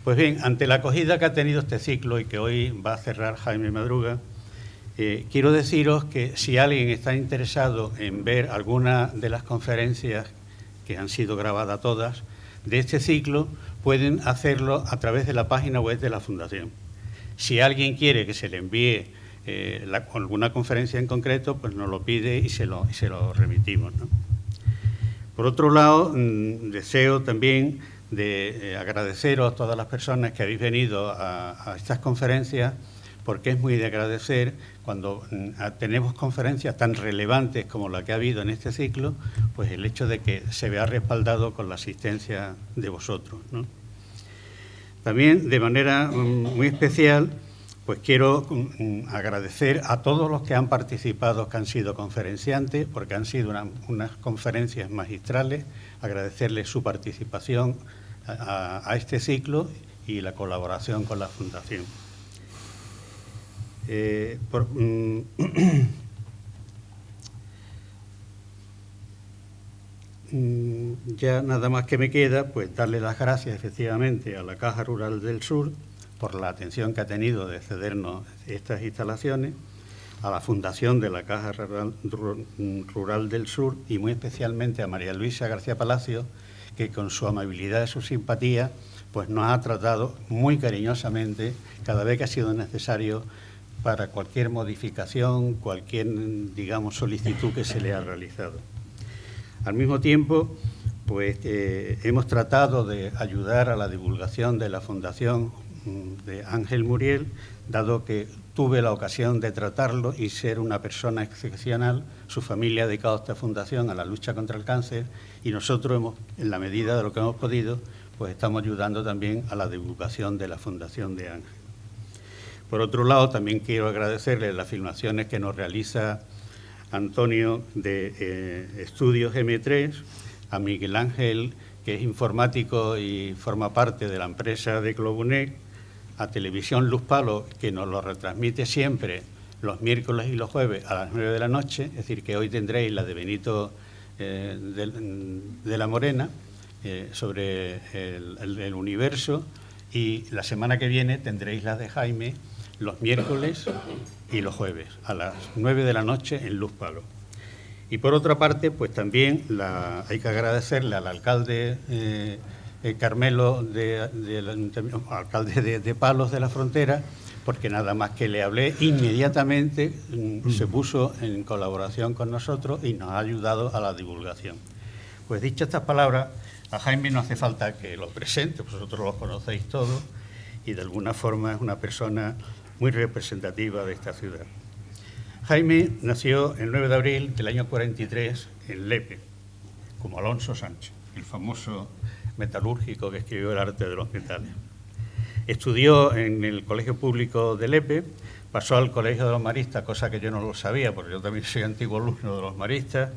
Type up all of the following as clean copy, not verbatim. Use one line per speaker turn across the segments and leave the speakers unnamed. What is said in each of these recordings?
Pues bien, ante la acogida que ha tenido este ciclo y que hoy va a cerrar Jaime Madruga, quiero deciros que si alguien está interesado en ver alguna de las conferencias que han sido grabadas todas de este ciclo, pueden hacerlo a través de la página web de la Fundación. Si alguien quiere que se le envíe alguna conferencia en concreto, pues nos lo pide y se lo remitimos, ¿no? Por otro lado, deseo también agradeceros a todas las personas que habéis venido a estas conferencias, porque es muy de agradecer cuando tenemos conferencias tan relevantes como la que ha habido en este ciclo, pues el hecho de que se vea respaldado con la asistencia de vosotros, ¿no? También, de manera muy especial, pues quiero agradecer a todos los que han participado, que han sido conferenciantes, porque han sido unas conferencias magistrales, agradecerles su participación a este ciclo y la colaboración con la Fundación. Ya nada más que me queda, pues darle las gracias efectivamente a la Caja Rural del Sur por la atención que ha tenido de cedernos estas instalaciones, a la Fundación de la Caja Rural del Sur y muy especialmente a María Luisa García Palacio, que con su amabilidad y su simpatía pues nos ha tratado muy cariñosamente cada vez que ha sido necesario para cualquier modificación, cualquier, digamos, solicitud que se le ha realizado. Al mismo tiempo, pues hemos tratado de ayudar a la divulgación de la Fundación de Ángel Muriel, dado que tuve la ocasión de tratarlo y ser una persona excepcional. Su familia ha dedicado esta fundación a la lucha contra el cáncer y nosotros, en la medida de lo que hemos podido, pues estamos ayudando también a la divulgación de la Fundación de Ángel. Por otro lado, también quiero agradecerle las filmaciones que nos realiza Antonio de Estudios M3, a Miguel Ángel, que es informático y forma parte de la empresa de Globunec, a Televisión Luz Palo, que nos lo retransmite siempre los miércoles y los jueves a las 9 de la noche, es decir, que hoy tendréis la de Benito de la Morena, sobre el universo, y la semana que viene tendréis la de Jaime los miércoles y los jueves a las 9 de la noche en Luz Palo. Y por otra parte, pues también hay que agradecerle al alcalde Carmelo, alcalde de Palos de la Frontera, porque nada más que le hablé, inmediatamente se puso en colaboración con nosotros y nos ha ayudado a la divulgación. Pues dichas estas palabras, a Jaime no hace falta que lo presente, vosotros lo conocéis todos y de alguna forma es una persona muy representativa de esta ciudad. Jaime nació el 9 de abril del año 43 en Lepe, como Alonso Sánchez, el famoso metalúrgico que escribió El arte de los metales. Estudió en el Colegio Público de Lepe, pasó al Colegio de los Maristas, cosa que yo no lo sabía, porque yo también soy antiguo alumno de los Maristas.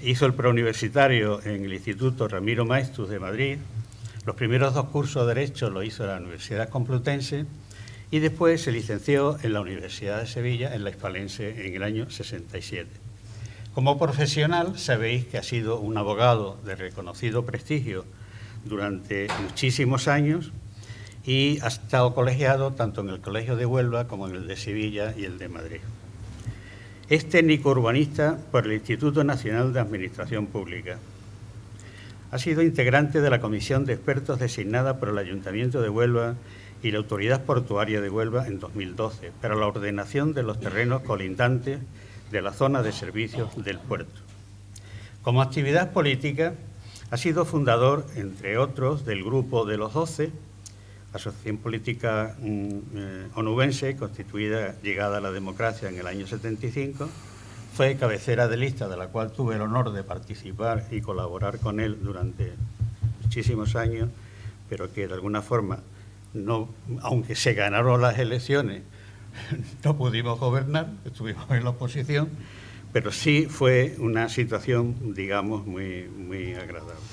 Hizo el preuniversitario en el Instituto Ramiro Maestus de Madrid. Los primeros 2 cursos de Derecho lo hizo en la Universidad Complutense y después se licenció en la Universidad de Sevilla, en la Hispalense, en el año 67. Como profesional, sabéis que ha sido un abogado de reconocido prestigio durante muchísimos años y ha estado colegiado tanto en el Colegio de Huelva como en el de Sevilla y el de Madrid. Es técnico urbanista por el Instituto Nacional de Administración Pública. Ha sido integrante de la Comisión de Expertos designada por el Ayuntamiento de Huelva y la Autoridad Portuaria de Huelva en 2012 para la ordenación de los terrenos colindantes de la zona de servicios del puerto. Como actividad política, ha sido fundador, entre otros, del Grupo de los 12, asociación política onubense, constituida, llegada a la democracia en el año 75, fue cabecera de lista, de la cual tuve el honor de participar y colaborar con él durante muchísimos años, pero que de alguna forma, no, aunque se ganaron las elecciones, no pudimos gobernar, estuvimos en la oposición, pero sí fue una situación, digamos, muy agradable.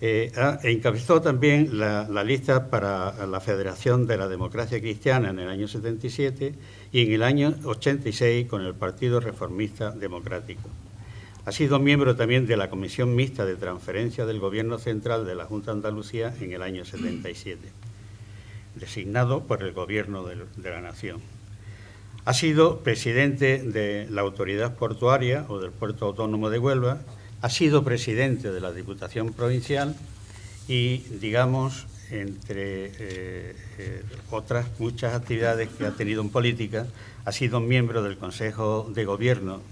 Encabezó también la lista para la Federación de la Democracia Cristiana en el año 77 y en el año 86 con el Partido Reformista Democrático. Ha sido miembro también de la Comisión Mixta de Transferencia del Gobierno Central de la Junta de Andalucía en el año 77, designado por el Gobierno de la Nación. Ha sido presidente de la Autoridad Portuaria o del Puerto Autónomo de Huelva, ha sido presidente de la Diputación Provincial y, digamos, entre otras muchas actividades que ha tenido en política, ha sido miembro del Consejo de Gobierno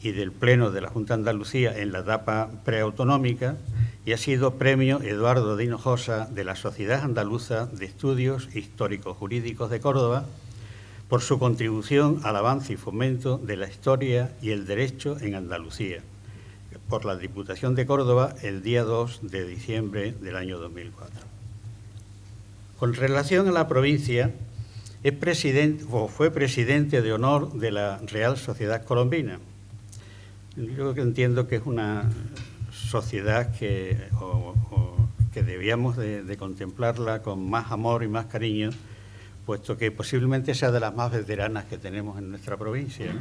y del Pleno de la Junta de Andalucía en la etapa preautonómica y ha sido premio Eduardo de Hinojosa de la Sociedad Andaluza de Estudios Históricos Jurídicos de Córdoba por su contribución al avance y fomento de la historia y el derecho en Andalucía, por la Diputación de Córdoba el día 2 de diciembre del año 2004. Con relación a la provincia, es presidente, o fue presidente de honor de la Real Sociedad Colombina. Yo entiendo que es una sociedad que debíamos de contemplarla con más amor y más cariño, puesto que posiblemente sea de las más veteranas que tenemos en nuestra provincia, ¿no?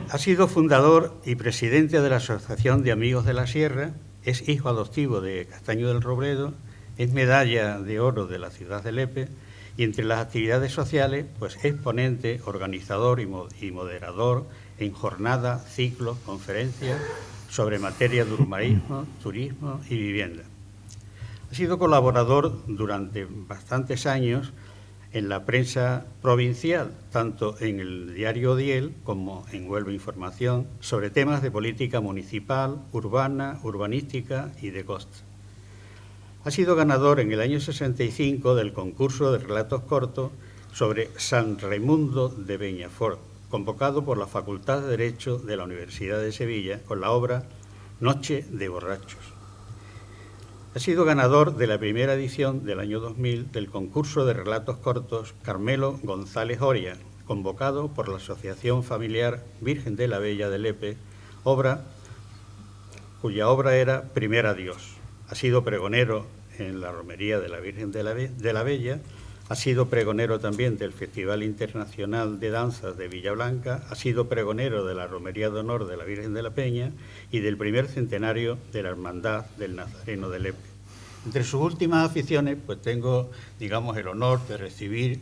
Ha sido fundador y presidente de la Asociación de Amigos de la Sierra, es hijo adoptivo de Castaño del Robledo, es medalla de oro de la ciudad de Lepe y entre las actividades sociales pues es ponente, organizador y moderador en jornadas, ciclos, conferencias sobre materias de urbanismo, turismo y vivienda. Ha sido colaborador durante bastantes años en la prensa provincial, tanto en el diario Odiel como en Huelva Información, sobre temas de política municipal, urbana, urbanística y de costa. Ha sido ganador en el año 65 del concurso de relatos cortos sobre San Raimundo de Peñafort, convocado por la Facultad de Derecho de la Universidad de Sevilla con la obra Noche de Borrachos. Ha sido ganador de la primera edición del año 2000 del concurso de relatos cortos Carmelo González Oria, convocado por la Asociación Familiar Virgen de la Bella de Lepe, cuya obra era Primer Adiós. Ha sido pregonero en la romería de la Virgen de la Bella, ha sido pregonero también del Festival Internacional de Danzas de Villablanca, ha sido pregonero de la Romería de Honor de la Virgen de la Peña y del primer centenario de la Hermandad del Nazareno de Lepe. Entre sus últimas aficiones, pues tengo, digamos, el honor de recibir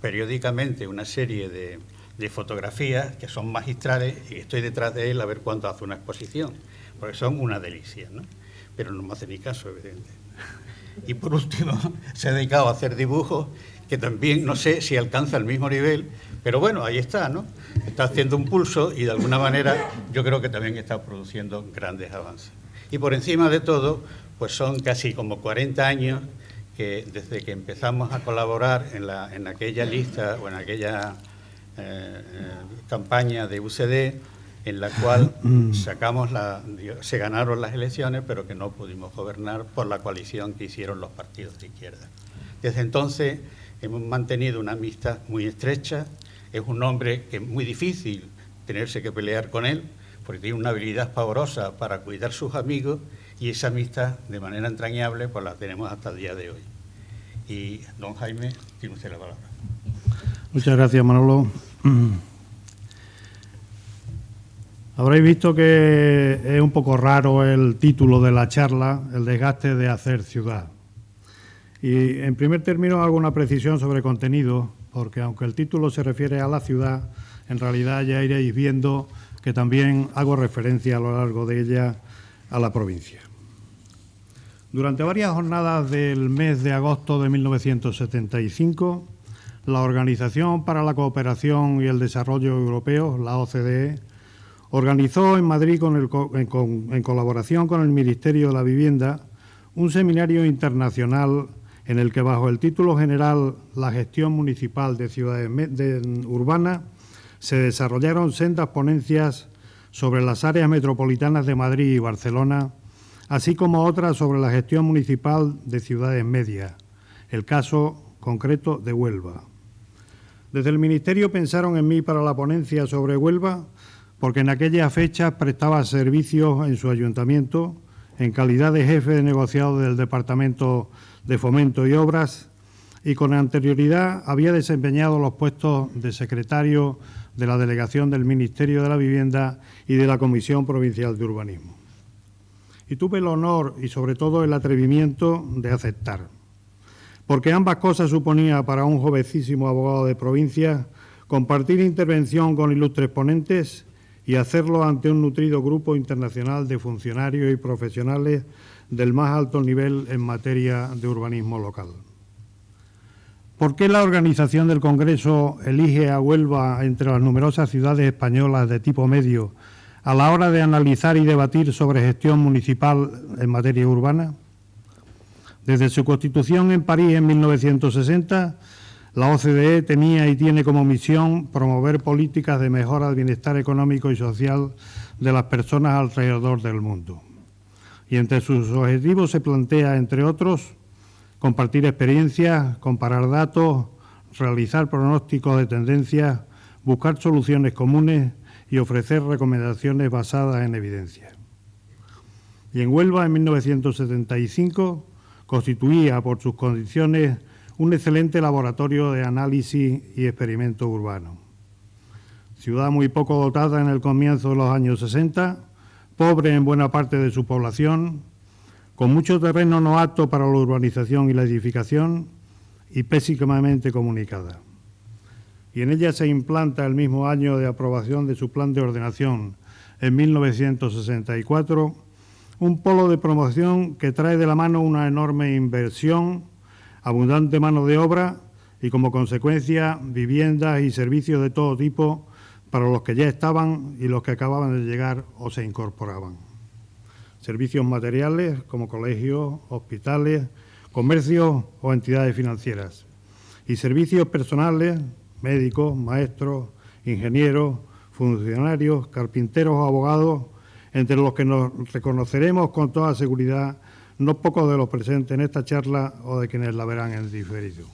periódicamente una serie de fotografías que son magistrales y estoy detrás de él a ver cuándo hace una exposición, porque son una delicia, ¿no? Pero no me hace ni caso, evidentemente. Y por último, se ha dedicado a hacer dibujos que también no sé si alcanza el mismo nivel, pero bueno, ahí está, ¿no? Está haciendo un pulso y de alguna manera yo creo que también está produciendo grandes avances. Y por encima de todo, pues son casi como 40 años que desde que empezamos a colaborar en aquella lista o en aquella campaña de UCD, en la cual se ganaron las elecciones, pero que no pudimos gobernar por la coalición que hicieron los partidos de izquierda. Desde entonces hemos mantenido una amistad muy estrecha. Es un hombre que es muy difícil tenerse que pelear con él, porque tiene una habilidad pavorosa para cuidar sus amigos y esa amistad de manera entrañable pues la tenemos hasta el día de hoy. Y don Jaime, tiene usted la palabra.
Muchas gracias, Manolo. Habréis visto que es un poco raro el título de la charla, el desgaste de hacer ciudad. Y en primer término hago una precisión sobre contenido, porque aunque el título se refiere a la ciudad, en realidad ya iréis viendo que también hago referencia a lo largo de ella a la provincia. Durante varias jornadas del mes de agosto de 1975, la Organización para la Cooperación y el Desarrollo Europeo, la OCDE, organizó en Madrid, en colaboración con el Ministerio de la Vivienda, un seminario internacional en el que, bajo el título general La gestión municipal de ciudades urbanas, se desarrollaron sendas ponencias sobre las áreas metropolitanas de Madrid y Barcelona, así como otras sobre la gestión municipal de ciudades medias, el caso concreto de Huelva. Desde el Ministerio pensaron en mí para la ponencia sobre Huelva, porque en aquellas fechas prestaba servicios en su ayuntamiento en calidad de jefe de negociado del Departamento de Fomento y Obras y con anterioridad había desempeñado los puestos de secretario de la Delegación del Ministerio de la Vivienda y de la Comisión Provincial de Urbanismo. Y tuve el honor y sobre todo el atrevimiento de aceptar, porque ambas cosas suponía para un jovencísimo abogado de provincia compartir intervención con ilustres ponentes y hacerlo ante un nutrido grupo internacional de funcionarios y profesionales del más alto nivel en materia de urbanismo local. ¿Por qué la organización del Congreso elige a Huelva entre las numerosas ciudades españolas de tipo medio a la hora de analizar y debatir sobre gestión municipal en materia urbana? Desde su constitución en París en 1960, la OCDE tenía y tiene como misión promover políticas de mejora del bienestar económico y social de las personas alrededor del mundo. Y entre sus objetivos se plantea, entre otros, compartir experiencias, comparar datos, realizar pronósticos de tendencias, buscar soluciones comunes y ofrecer recomendaciones basadas en evidencia. Y en Huelva, en 1975, constituía por sus condiciones un excelente laboratorio de análisis y experimento urbano. Ciudad muy poco dotada en el comienzo de los años 60, pobre en buena parte de su población, con mucho terreno no apto para la urbanización y la edificación y pésimamente comunicada. Y en ella se implanta el mismo año de aprobación de su plan de ordenación, en 1964, un polo de promoción que trae de la mano una enorme inversión, abundante mano de obra y, como consecuencia, viviendas y servicios de todo tipo para los que ya estaban y los que acababan de llegar o se incorporaban. Servicios materiales como colegios, hospitales, comercios o entidades financieras. Y servicios personales, médicos, maestros, ingenieros, funcionarios, carpinteros o abogados, entre los que nos reconoceremos con toda seguridad no pocos de los presentes en esta charla o de quienes la verán en diferido.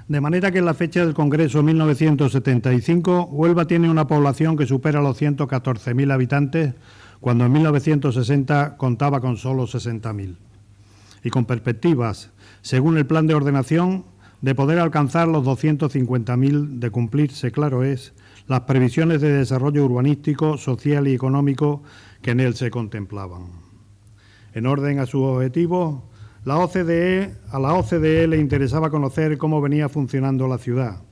De manera que en la fecha del Congreso 1975, Huelva tiene una población que supera los 114.000 habitantes, cuando en 1960 contaba con solo 60.000. Y con perspectivas, según el plan de ordenación, de poder alcanzar los 250.000, de cumplirse, claro es, las previsiones de desarrollo urbanístico, social y económico que en él se contemplaban. En orden a sus objetivos, a la OCDE le interesaba conocer cómo venía funcionando la ciudad,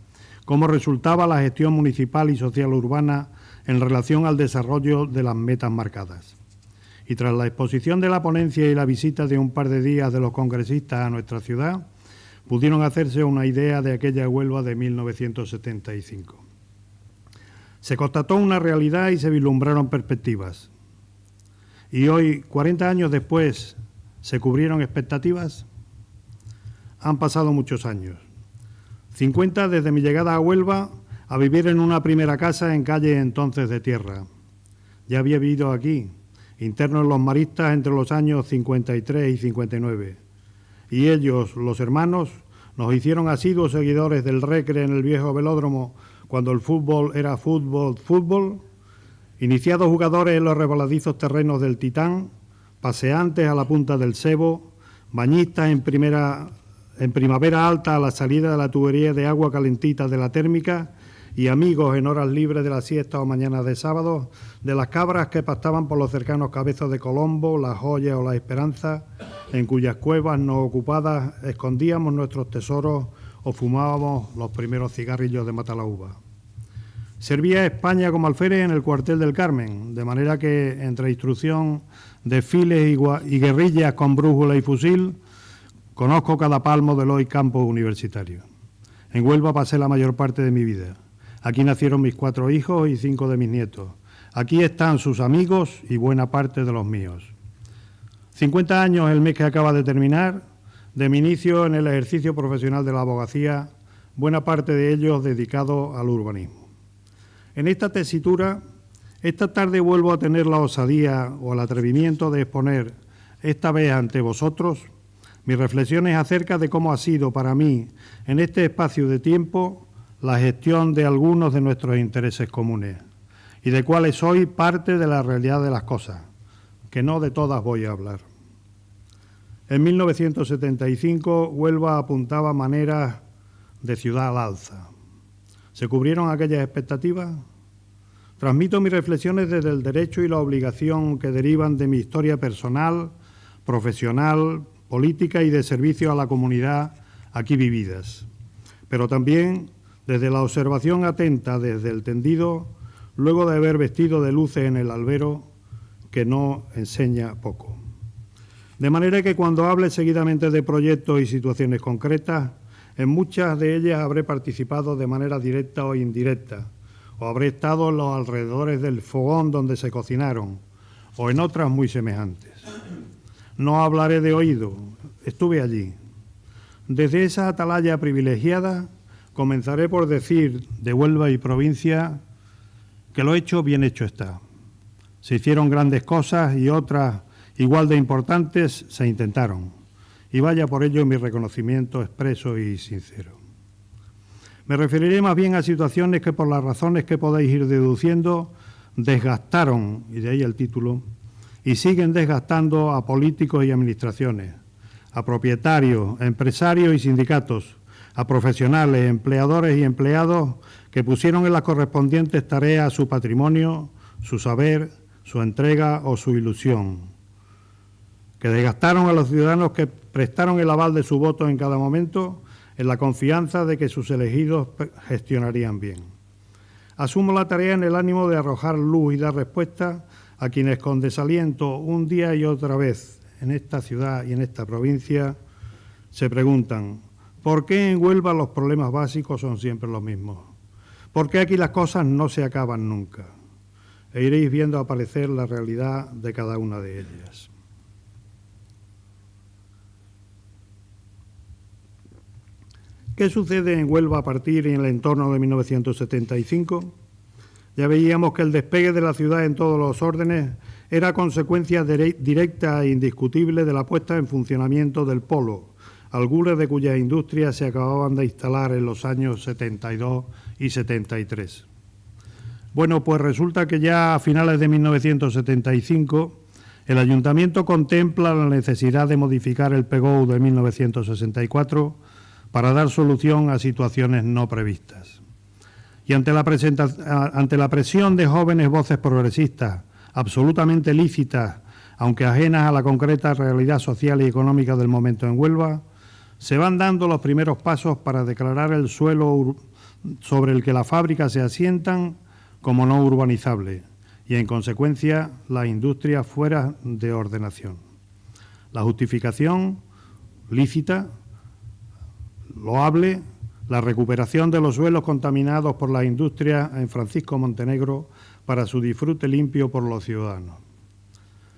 cómo resultaba la gestión municipal y social urbana en relación al desarrollo de las metas marcadas. Y tras la exposición de la ponencia y la visita de un par de días de los congresistas a nuestra ciudad, pudieron hacerse una idea de aquella Huelva de 1975. Se constató una realidad y se vislumbraron perspectivas. Y hoy, 40 años después, ¿se cubrieron expectativas? Han pasado muchos años. 50 desde mi llegada a Huelva a vivir en una primera casa en calle entonces de tierra. Ya había vivido aquí, interno en los maristas entre los años 53 y 59. Y ellos, los hermanos, nos hicieron asiduos seguidores del Recre en el viejo velódromo cuando el fútbol era fútbol, iniciados jugadores en los resbaladizos terrenos del Titán, paseantes a la punta del Sebo, bañistas en primavera alta a la salida de la tubería de agua calentita de la térmica y amigos en horas libres de la siesta o mañanas de sábado de las cabras que pastaban por los cercanos Cabezos de Colombo, La Joya o La Esperanza, en cuyas cuevas no ocupadas escondíamos nuestros tesoros o fumábamos los primeros cigarrillos de Matalaúva. Servía España como alférez en el cuartel del Carmen, de manera que entre instrucción, desfiles y guerrillas con brújula y fusil, conozco cada palmo del hoy campo universitario. En Huelva pasé la mayor parte de mi vida. Aquí nacieron mis 4 hijos y 5 de mis nietos. Aquí están sus amigos y buena parte de los míos. 50 años el mes que acaba de terminar, de mi inicio en el ejercicio profesional de la abogacía, buena parte de ellos dedicados al urbanismo. En esta tesitura, esta tarde vuelvo a tener la osadía o el atrevimiento de exponer, esta vez ante vosotros, mis reflexiones acerca de cómo ha sido para mí, en este espacio de tiempo, la gestión de algunos de nuestros intereses comunes y de cuáles soy parte de la realidad de las cosas, que no de todas voy a hablar. En 1975, Huelva apuntaba maneras de ciudad al alza. ¿Se cubrieron aquellas expectativas? Transmito mis reflexiones desde el derecho y la obligación que derivan de mi historia personal, profesional, política y de servicio a la comunidad aquí vividas, pero también desde la observación atenta desde el tendido, luego de haber vestido de luces en el albero, que no enseña poco. De manera que cuando hable seguidamente de proyectos y situaciones concretas, en muchas de ellas habré participado de manera directa o indirecta, o habré estado en los alrededores del fogón donde se cocinaron, o en otras muy semejantes. No hablaré de oído, estuve allí. Desde esa atalaya privilegiada, comenzaré por decir de Huelva y provincia que lo hecho bien hecho está. Se hicieron grandes cosas y otras igual de importantes se intentaron. Y vaya por ello mi reconocimiento expreso y sincero. Me referiré más bien a situaciones que por las razones que podéis ir deduciendo desgastaron, y de ahí el título, y siguen desgastando a políticos y administraciones, a propietarios, empresarios y sindicatos, a profesionales, empleadores y empleados que pusieron en las correspondientes tareas su patrimonio, su saber, su entrega o su ilusión, que desgastaron a los ciudadanos que prestaron el aval de su voto en cada momento en la confianza de que sus elegidos gestionarían bien. Asumo la tarea en el ánimo de arrojar luz y dar respuesta a quienes con desaliento un día y otra vez en esta ciudad y en esta provincia se preguntan ¿por qué en Huelva los problemas básicos son siempre los mismos? ¿Por qué aquí las cosas no se acaban nunca? E iréis viendo aparecer la realidad de cada una de ellas. ¿Qué sucede en Huelva a partir y en el entorno de 1975? Ya veíamos que el despegue de la ciudad en todos los órdenes era consecuencia directa e indiscutible de la puesta en funcionamiento del polo, algunas de cuyas industrias se acababan de instalar en los años 72 y 73. Bueno, pues resulta que ya a finales de 1975 el Ayuntamiento contempla la necesidad de modificar el PGOU de 1964 para dar solución a situaciones no previstas. Y ante la presión de jóvenes voces progresistas, absolutamente lícitas, aunque ajenas a la concreta realidad social y económica del momento en Huelva, se van dando los primeros pasos para declarar el suelo sobre el que las fábricas se asientan como no urbanizable y, en consecuencia, las industrias fuera de ordenación. La justificación lícita, loable, la recuperación de los suelos contaminados por las industrias en Francisco Montenegro para su disfrute limpio por los ciudadanos.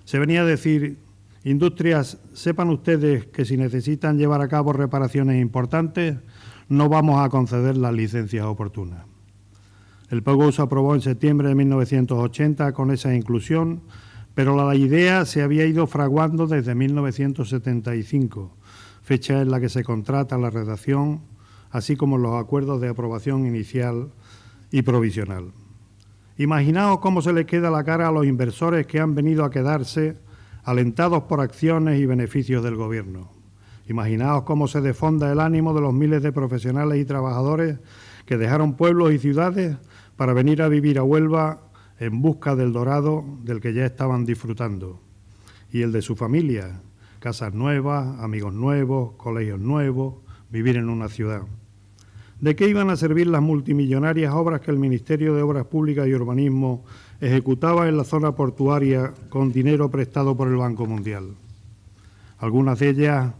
Se venía a decir, industrias, sepan ustedes que si necesitan llevar a cabo reparaciones importantes, no vamos a conceder las licencias oportunas. El PGOU se aprobó en septiembre de 1980 con esa inclusión, pero la idea se había ido fraguando desde 1975, fecha en la que se contrata la redacción, así como los acuerdos de aprobación inicial y provisional. Imaginaos cómo se les queda la cara a los inversores que han venido a quedarse alentados por acciones y beneficios del Gobierno. Imaginaos cómo se desfonda el ánimo de los miles de profesionales y trabajadores que dejaron pueblos y ciudades para venir a vivir a Huelva en busca del dorado del que ya estaban disfrutando, y el de su familia, casas nuevas, amigos nuevos, colegios nuevos, vivir en una ciudad. ¿De qué iban a servir las multimillonarias obras que el Ministerio de Obras Públicas y Urbanismo ejecutaba en la zona portuaria con dinero prestado por el Banco Mundial? Algunas de ellas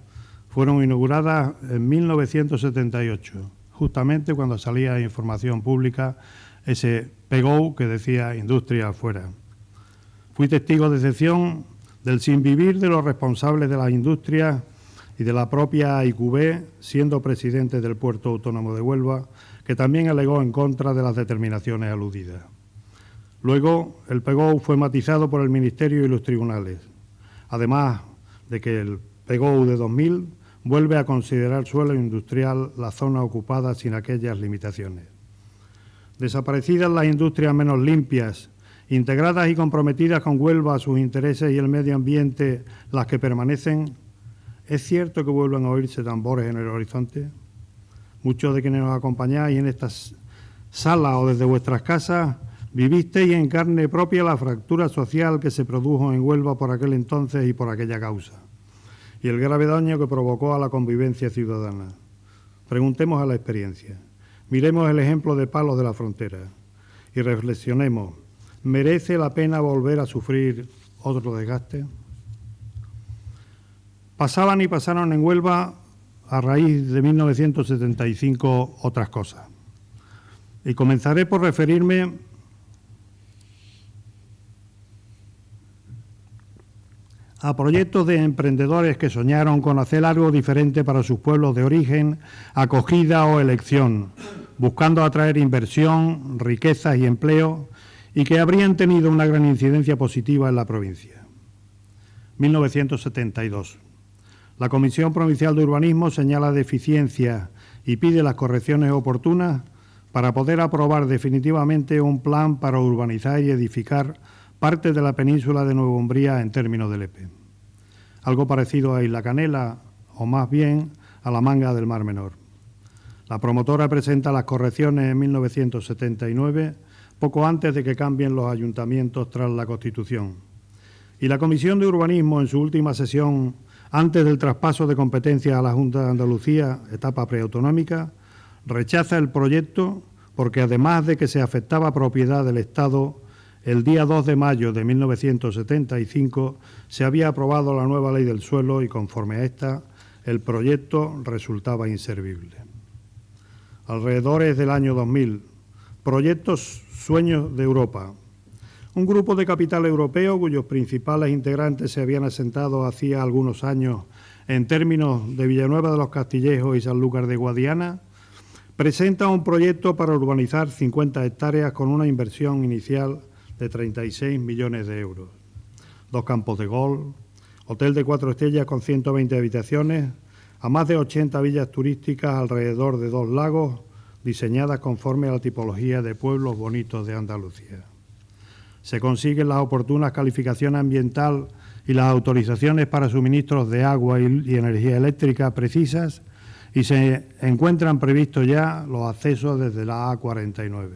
fueron inauguradas en 1978, justamente cuando salía de información pública ese PGOU que decía industria afuera. Fui testigo de excepción del sinvivir de los responsables de las industrias y de la propia AIQB, siendo presidente del Puerto Autónomo de Huelva, que también alegó en contra de las determinaciones aludidas. Luego, el PGOU fue matizado por el Ministerio y los tribunales, además de que el PGOU de 2000 vuelve a considerar suelo industrial la zona ocupada sin aquellas limitaciones. Desaparecidas las industrias menos limpias, integradas y comprometidas con Huelva, sus intereses y el medio ambiente, las que permanecen, ¿Es cierto que vuelvan a oírse tambores en el horizonte? Muchos de quienes nos acompañáis en estas salas o desde vuestras casas vivisteis en carne propia la fractura social que se produjo en Huelva por aquel entonces y por aquella causa, y el grave daño que provocó a la convivencia ciudadana. Preguntemos a la experiencia, miremos el ejemplo de Palos de la Frontera y reflexionemos, ¿merece la pena volver a sufrir otro desgaste? Pasaban y pasaron en Huelva a raíz de 1975 otras cosas. Y comenzaré por referirme a proyectos de emprendedores que soñaron con hacer algo diferente para sus pueblos de origen, acogida o elección, buscando atraer inversión, riquezas y empleo, y que habrían tenido una gran incidencia positiva en la provincia. 1972. La Comisión Provincial de Urbanismo señala deficiencias y pide las correcciones oportunas para poder aprobar definitivamente un plan para urbanizar y edificar parte de la península de Nueva Umbría en términos de Lepe. Algo parecido a Isla Canela, o más bien a la Manga del Mar Menor. La promotora presenta las correcciones en 1979, poco antes de que cambien los ayuntamientos tras la Constitución. Y la Comisión de Urbanismo, en su última sesión, antes del traspaso de competencias a la Junta de Andalucía, etapa preautonómica, rechaza el proyecto porque, además de que se afectaba propiedad del Estado, el día 2 de mayo de 1975 se había aprobado la nueva Ley del Suelo y, conforme a esta, el proyecto resultaba inservible. Alrededores del año 2000, proyectos Sueños de Europa. Un grupo de capital europeo cuyos principales integrantes se habían asentado hacía algunos años en términos de Villanueva de los Castillejos y Sanlúcar de Guadiana, presenta un proyecto para urbanizar 50 hectáreas con una inversión inicial de 36 millones de euros. 2 campos de golf, hotel de 4 estrellas con 120 habitaciones, a más de 80 villas turísticas alrededor de 2 lagos, diseñadas conforme a la tipología de pueblos bonitos de Andalucía. Se consiguen las oportunas calificaciones ambiental y las autorizaciones para suministros de agua y energía eléctrica precisas y se encuentran previstos ya los accesos desde la A49.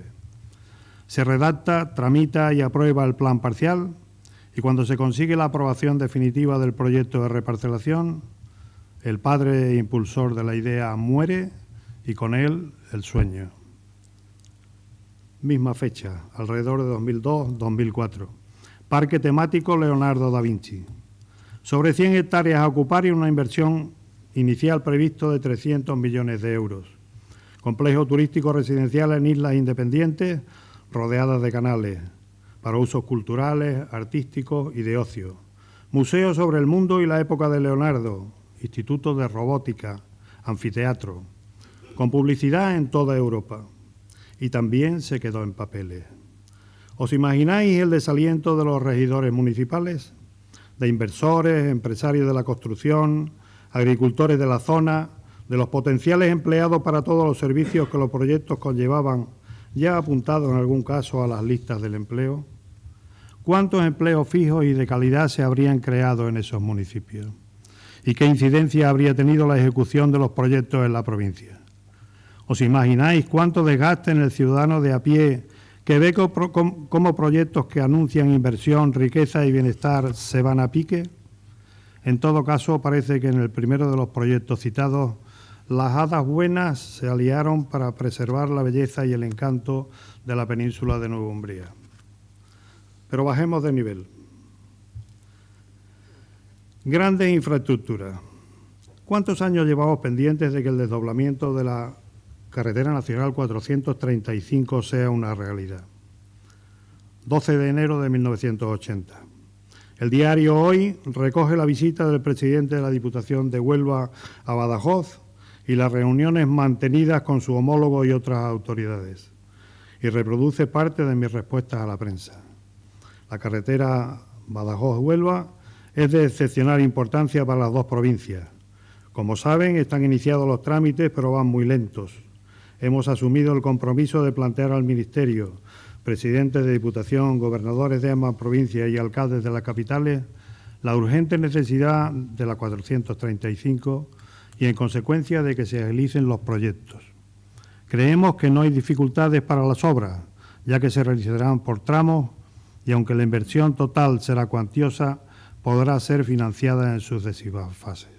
Se redacta, tramita y aprueba el plan parcial y cuando se consigue la aprobación definitiva del proyecto de reparcelación, el padre e impulsor de la idea muere y con él el sueño. Misma fecha, alrededor de 2002-2004. Parque temático Leonardo da Vinci. Sobre 100 hectáreas a ocupar y una inversión inicial previsto de 300 millones de euros. Complejo turístico residencial en islas independientes rodeadas de canales, para usos culturales, artísticos y de ocio. Museo sobre el mundo y la época de Leonardo, instituto de robótica, anfiteatro, con publicidad en toda Europa. Y también se quedó en papeles. ¿Os imagináis el desaliento de los regidores municipales, de inversores, empresarios de la construcción, agricultores de la zona, de los potenciales empleados para todos los servicios que los proyectos conllevaban, ya apuntados en algún caso a las listas del empleo? ¿Cuántos empleos fijos y de calidad se habrían creado en esos municipios? ¿Y qué incidencia habría tenido la ejecución de los proyectos en la provincia? ¿Os imagináis cuánto desgaste en el ciudadano de a pie que ve cómo proyectos que anuncian inversión, riqueza y bienestar se van a pique? En todo caso, parece que en el primero de los proyectos citados, las hadas buenas se aliaron para preservar la belleza y el encanto de la península de Nueva Umbría. Pero bajemos de nivel. Grandes infraestructuras. ¿Cuántos años llevamos pendientes de que el desdoblamiento de la Carretera Nacional 435 sea una realidad? 12 de enero de 1980. El diario Hoy recoge la visita del presidente de la Diputación de Huelva a Badajoz y las reuniones mantenidas con su homólogo y otras autoridades, y reproduce parte de mis respuestas a la prensa. La carretera Badajoz-Huelva es de excepcional importancia para las dos provincias. Como saben, están iniciados los trámites, pero van muy lentos. Hemos asumido el compromiso de plantear al Ministerio, presidentes de Diputación, gobernadores de ambas provincias y alcaldes de las capitales, la urgente necesidad de la 435 y en consecuencia de que se realicen los proyectos. Creemos que no hay dificultades para las obras, ya que se realizarán por tramos y aunque la inversión total será cuantiosa, podrá ser financiada en sucesivas fases.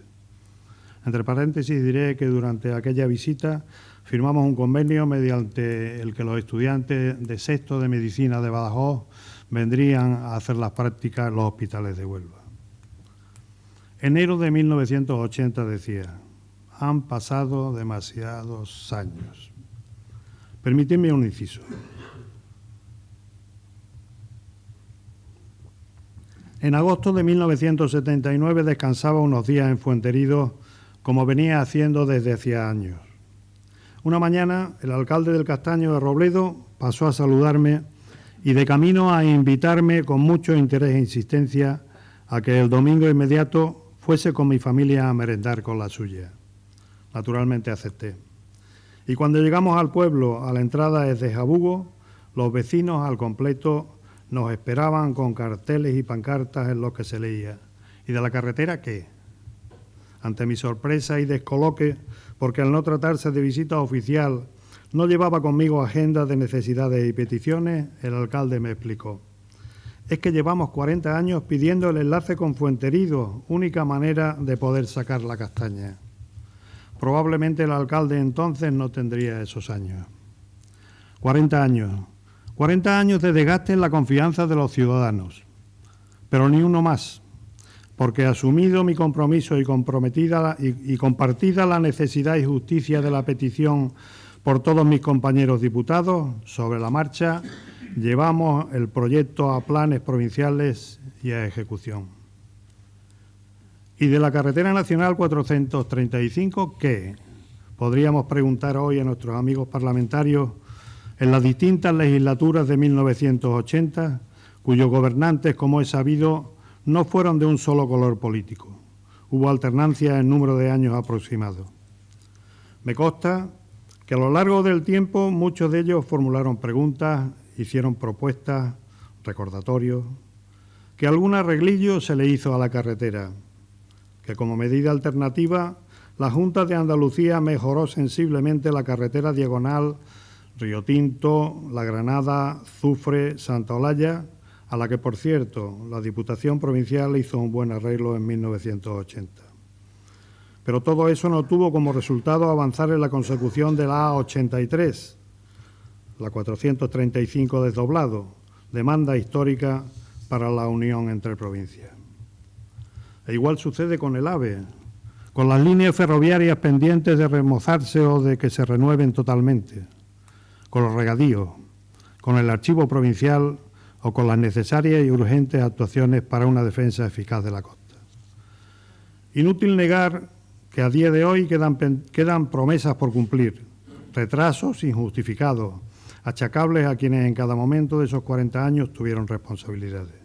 Entre paréntesis diré que durante aquella visita firmamos un convenio mediante el que los estudiantes de sexto de Medicina de Badajoz vendrían a hacer las prácticas en los hospitales de Huelva. Enero de 1980 decía: han pasado demasiados años. Permitidme un inciso. En agosto de 1979 descansaba unos días en Fuenteridos, como venía haciendo desde hacía años. Una mañana, el alcalde del Castaño de Robledo pasó a saludarme y de camino a invitarme con mucho interés e insistencia a que el domingo inmediato fuese con mi familia a merendar con la suya. Naturalmente acepté. Y cuando llegamos al pueblo, a la entrada desde Jabugo, los vecinos al completo nos esperaban con carteles y pancartas en los que se leía: ¿y de la carretera qué? Ante mi sorpresa y descoloque, porque al no tratarse de visita oficial, no llevaba conmigo agenda de necesidades y peticiones, el alcalde me explicó: es que llevamos 40 años pidiendo el enlace con Fuenteridos, única manera de poder sacar la castaña. Probablemente el alcalde entonces no tendría esos años. 40 años. 40 años de desgaste en la confianza de los ciudadanos. Pero ni uno más, porque asumido mi compromiso y compartida la necesidad y justicia de la petición por todos mis compañeros diputados, sobre la marcha llevamos el proyecto a planes provinciales y a ejecución. ¿Y de la carretera nacional 435 qué? Podríamos preguntar hoy a nuestros amigos parlamentarios en las distintas legislaturas de 1980, cuyos gobernantes, como es sabido, no fueron de un solo color político. Hubo alternancia en número de años aproximados. Me consta que a lo largo del tiempo muchos de ellos formularon preguntas, hicieron propuestas, recordatorios, que algún arreglillo se le hizo a la carretera, que como medida alternativa la Junta de Andalucía mejoró sensiblemente la carretera diagonal Río Tinto, La Granada, Zufre, Santa Olalla, a la que, por cierto, la Diputación Provincial hizo un buen arreglo en 1980. Pero todo eso no tuvo como resultado avanzar en la consecución de la A83, la 435 desdoblado, demanda histórica para la unión entre provincias. E igual sucede con el AVE, con las líneas ferroviarias pendientes de remozarse o de que se renueven totalmente, con los regadíos, con el archivo provincial o con las necesarias y urgentes actuaciones para una defensa eficaz de la costa. Inútil negar que a día de hoy quedan promesas por cumplir, retrasos injustificados, achacables a quienes en cada momento de esos 40 años tuvieron responsabilidades.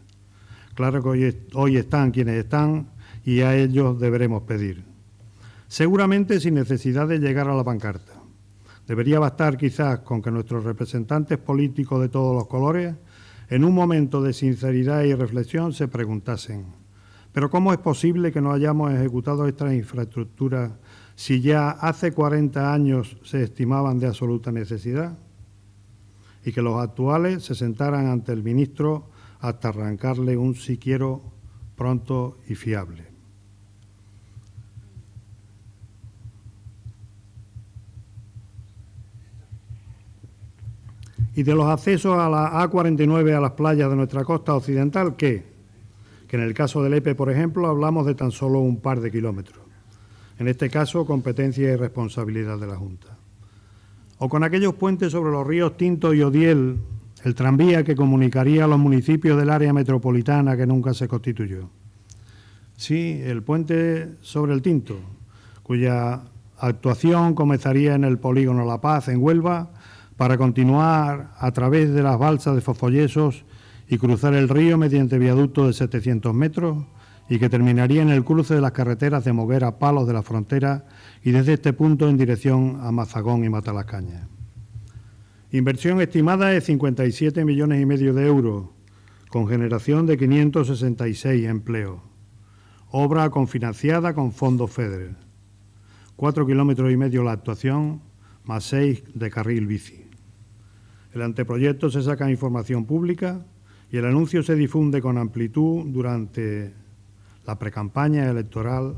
Claro que hoy están quienes están y a ellos deberemos pedir. Seguramente sin necesidad de llegar a la pancarta. Debería bastar quizás con que nuestros representantes políticos de todos los colores, en un momento de sinceridad y reflexión, se preguntasen: ¿pero cómo es posible que no hayamos ejecutado estas infraestructuras si ya hace 40 años se estimaban de absoluta necesidad? Y que los actuales se sentaran ante el ministro hasta arrancarle un "si quiero" pronto y fiable. Y de los accesos a la A49 a las playas de nuestra costa occidental, ¿qué? Que en el caso del EPE, por ejemplo, hablamos de tan solo un par de kilómetros. En este caso, competencia y responsabilidad de la Junta. O con aquellos puentes sobre los ríos Tinto y Odiel, el tranvía que comunicaría a los municipios del área metropolitana que nunca se constituyó. Sí, el puente sobre el Tinto, cuya actuación comenzaría en el polígono La Paz, en Huelva, para continuar a través de las balsas de Fosfollesos y cruzar el río mediante viaducto de 700 metros y que terminaría en el cruce de las carreteras de Moguera a Palos de la Frontera y desde este punto en dirección a Mazagón y Matalascañas. Inversión estimada de 57,5 millones de euros, con generación de 566 empleos. obra confinanciada con fondos FEDER. 4,5 kilómetros la actuación, más 6 de carril bici. El anteproyecto se saca información pública y el anuncio se difunde con amplitud durante la precampaña electoral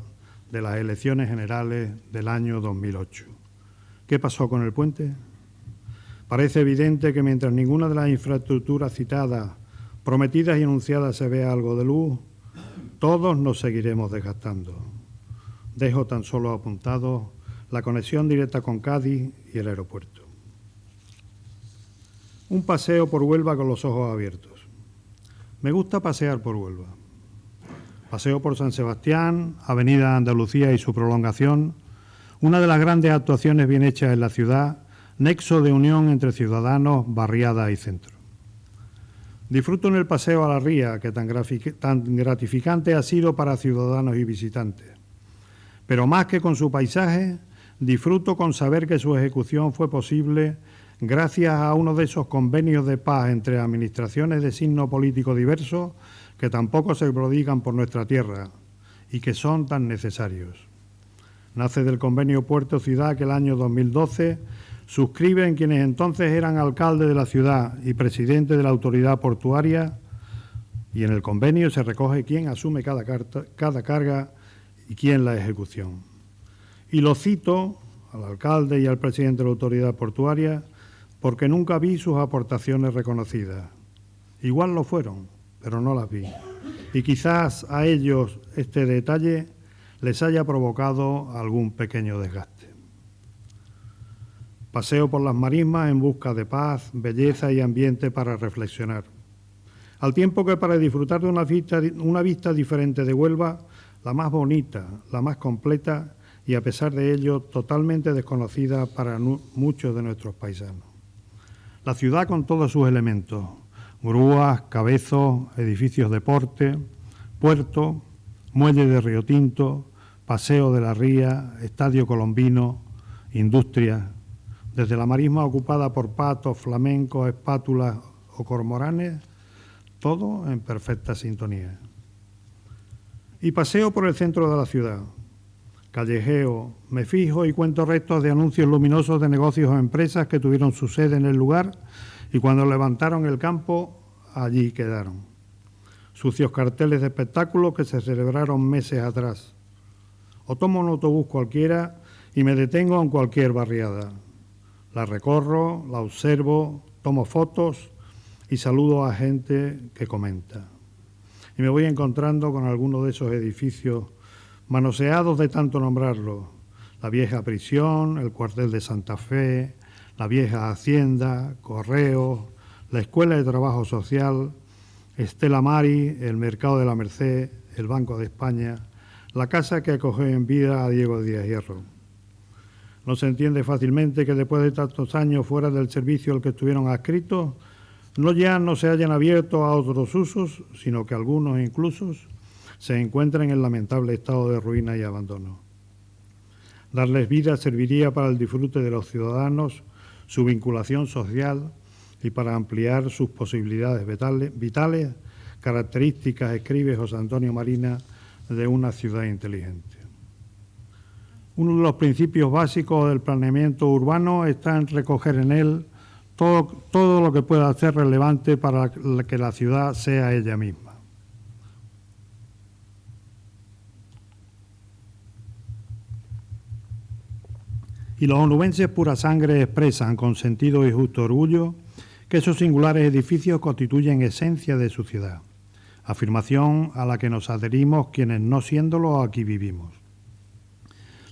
de las elecciones generales del año 2008. ¿Qué pasó con el puente? Parece evidente que mientras ninguna de las infraestructuras citadas, prometidas y anunciadas se vea algo de luz, todos nos seguiremos desgastando. Dejo tan solo apuntado la conexión directa con Cádiz y el aeropuerto. Un paseo por Huelva con los ojos abiertos. Me gusta pasear por Huelva. Paseo por San Sebastián, Avenida Andalucía y su prolongación, una de las grandes actuaciones bien hechas en la ciudad, nexo de unión entre ciudadanos, barriada y centro. Disfruto en el paseo a la ría, que tan gratificante ha sido para ciudadanos y visitantes. Pero más que con su paisaje, disfruto con saber que su ejecución fue posible gracias a uno de esos convenios de paz entre administraciones de signo político diverso que tampoco se prodigan por nuestra tierra y que son tan necesarios. Nace del convenio Puerto-Ciudad que el año 2012 suscriben quienes entonces eran alcalde de la ciudad y presidente de la autoridad portuaria, y en el convenio se recoge quién asume cada carga y quién la ejecución. Y lo cito al alcalde y al presidente de la autoridad portuaria porque nunca vi sus aportaciones reconocidas. Igual lo fueron, pero no las vi. Y quizás a ellos este detalle les haya provocado algún pequeño desgaste. Paseo por las marismas en busca de paz, belleza y ambiente para reflexionar. Al tiempo que para disfrutar de una vista diferente de Huelva, la más bonita, la más completa y a pesar de ello totalmente desconocida para muchos de nuestros paisanos. La ciudad con todos sus elementos, grúas, cabezos, edificios de porte, puerto, muelle de Río Tinto, paseo de la Ría, estadio colombino, industria, desde la marisma ocupada por patos, flamencos, espátulas o cormoranes, todo en perfecta sintonía. Y paseo por el centro de la ciudad, callejeo, me fijo y cuento restos de anuncios luminosos de negocios o empresas que tuvieron su sede en el lugar y cuando levantaron el campo, allí quedaron. Sucios carteles de espectáculos que se celebraron meses atrás. O tomo un autobús cualquiera y me detengo en cualquier barriada. La recorro, la observo, tomo fotos y saludo a gente que comenta. Y me voy encontrando con algunos de esos edificios manoseados de tanto nombrarlos. La vieja prisión, el cuartel de Santa Fe, la vieja hacienda, Correos, la Escuela de Trabajo Social, Estela Mari, el Mercado de la Merced, el Banco de España, la casa que acogió en vida a Diego Díaz Hierro. No se entiende fácilmente que después de tantos años fuera del servicio al que estuvieron adscritos, no se hayan abierto a otros usos, sino que algunos incluso se encuentran en lamentable estado de ruina y abandono. Darles vida serviría para el disfrute de los ciudadanos, su vinculación social y para ampliar sus posibilidades vitales, características, escribe José Antonio Marina, de una ciudad inteligente. Uno de los principios básicos del planeamiento urbano está en recoger en él todo lo que pueda ser relevante para que la ciudad sea ella misma. Y los onubenses pura sangre expresan con sentido y justo orgullo que esos singulares edificios constituyen esencia de su ciudad, afirmación a la que nos adherimos quienes no siéndolo aquí vivimos.